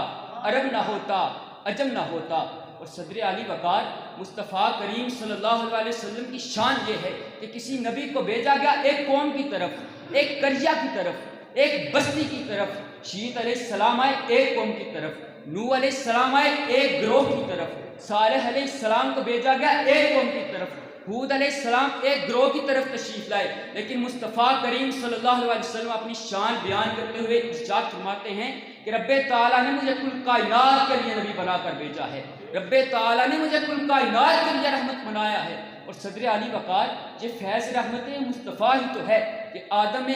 عرب نہ ہوتا، عجم نہ ہوتا۔ اور صدر علی وقار مصطفیٰ کریم صلی اللہ علیہ وسلم کی شان یہ ہے کہ کسی نبی کو بھیجا گیا ایک قوم کی طرف، ایک قریہ کی طرف، ایک بستی کی طرف، شیت علیہ السلام آئے ایک قوم کی طرف، نوح علیہ السلام آئے ایک گروہ کی طرف، صالح علیہ السلام کو بھیجا گیا ایک قوم کی طرف، ہود علیہ السلام ایک گروہ کی طرف تشریف لائے۔ لیکن مصطفیٰ کریم صلی اللہ علیہ وسلم اپنی شان بیان کرتے ہوئے ارشاد فرماتے ہیں کہ رب تعالیٰ نے مجھے کل کائنات کے لیے نبی بنا کر بھیجا ہے، رب تعالیٰ نے مجھے کل کائنات کے لیے رحمت بنایا ہے۔ اور صدر علی وقار یہ فیض رحمت مصطفیٰ ہی تو ہے کہ آدم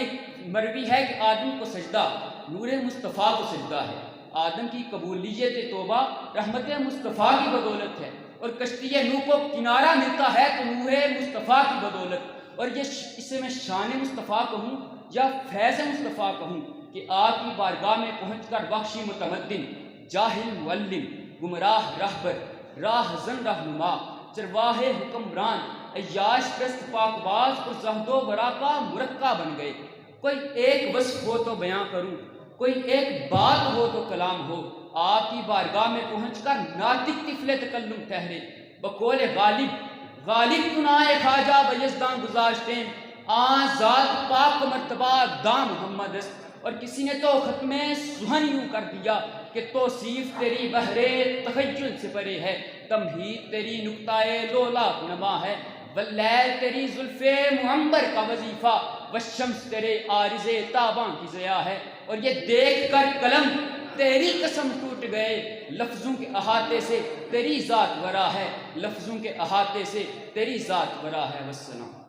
مروی ہے کہ آدم کو سجدہ نور مصطفیٰ کو سجدہ ہے، آدم کی قبولیت توبہ رحمت مصطفیٰ کی بدولت ہے، اور کشتی نوح کو کنارہ ملتا ہے تو نوح مصطفیٰ کی بدولت۔ اور یہ اسے میں شان مصطفیٰ کہوں یا فیض مصطفیٰ کہوں کہ آپ کی بارگاہ میں پہنچ کر بخشی متمدن، جاہل معلم، گمراہ رہبر، راہ زن رہنما، چرواہ حکمران، عیاش پرست پاک باز اور زہد و ورا کا مرقع بن گئے۔ کوئی ایک وصف ہو تو بیان کروں، کوئی ایک بات ہو تو کلام ہو، آپ کی بارگاہ میں پہنچ کر ناطق طفل تکلم ٹھہرے۔ بقول غالب غالب تنائے خواجہ بیزدان گزاشتیں، آن ذات پاک مرتبہ دام محمد است۔ اور کسی نے تو ختم سخن یوں کر دیا کہ توصیف تیری بحر تخیل سے پرے ہے، تمہید تیری نقطۂ لولاک نما ہے، واللیل تیری زلف معمبر کا وظیفہ، والشمس تیرے عارض تاباں کی ضیاء ہے۔ اور یہ دیکھ کر قلم تیری قسم ٹوٹ گئے، لفظوں کے احاطے سے تیری ذات ورا ہے، لفظوں کے احاطے سے تیری ذات ورا ہے۔ والسلام۔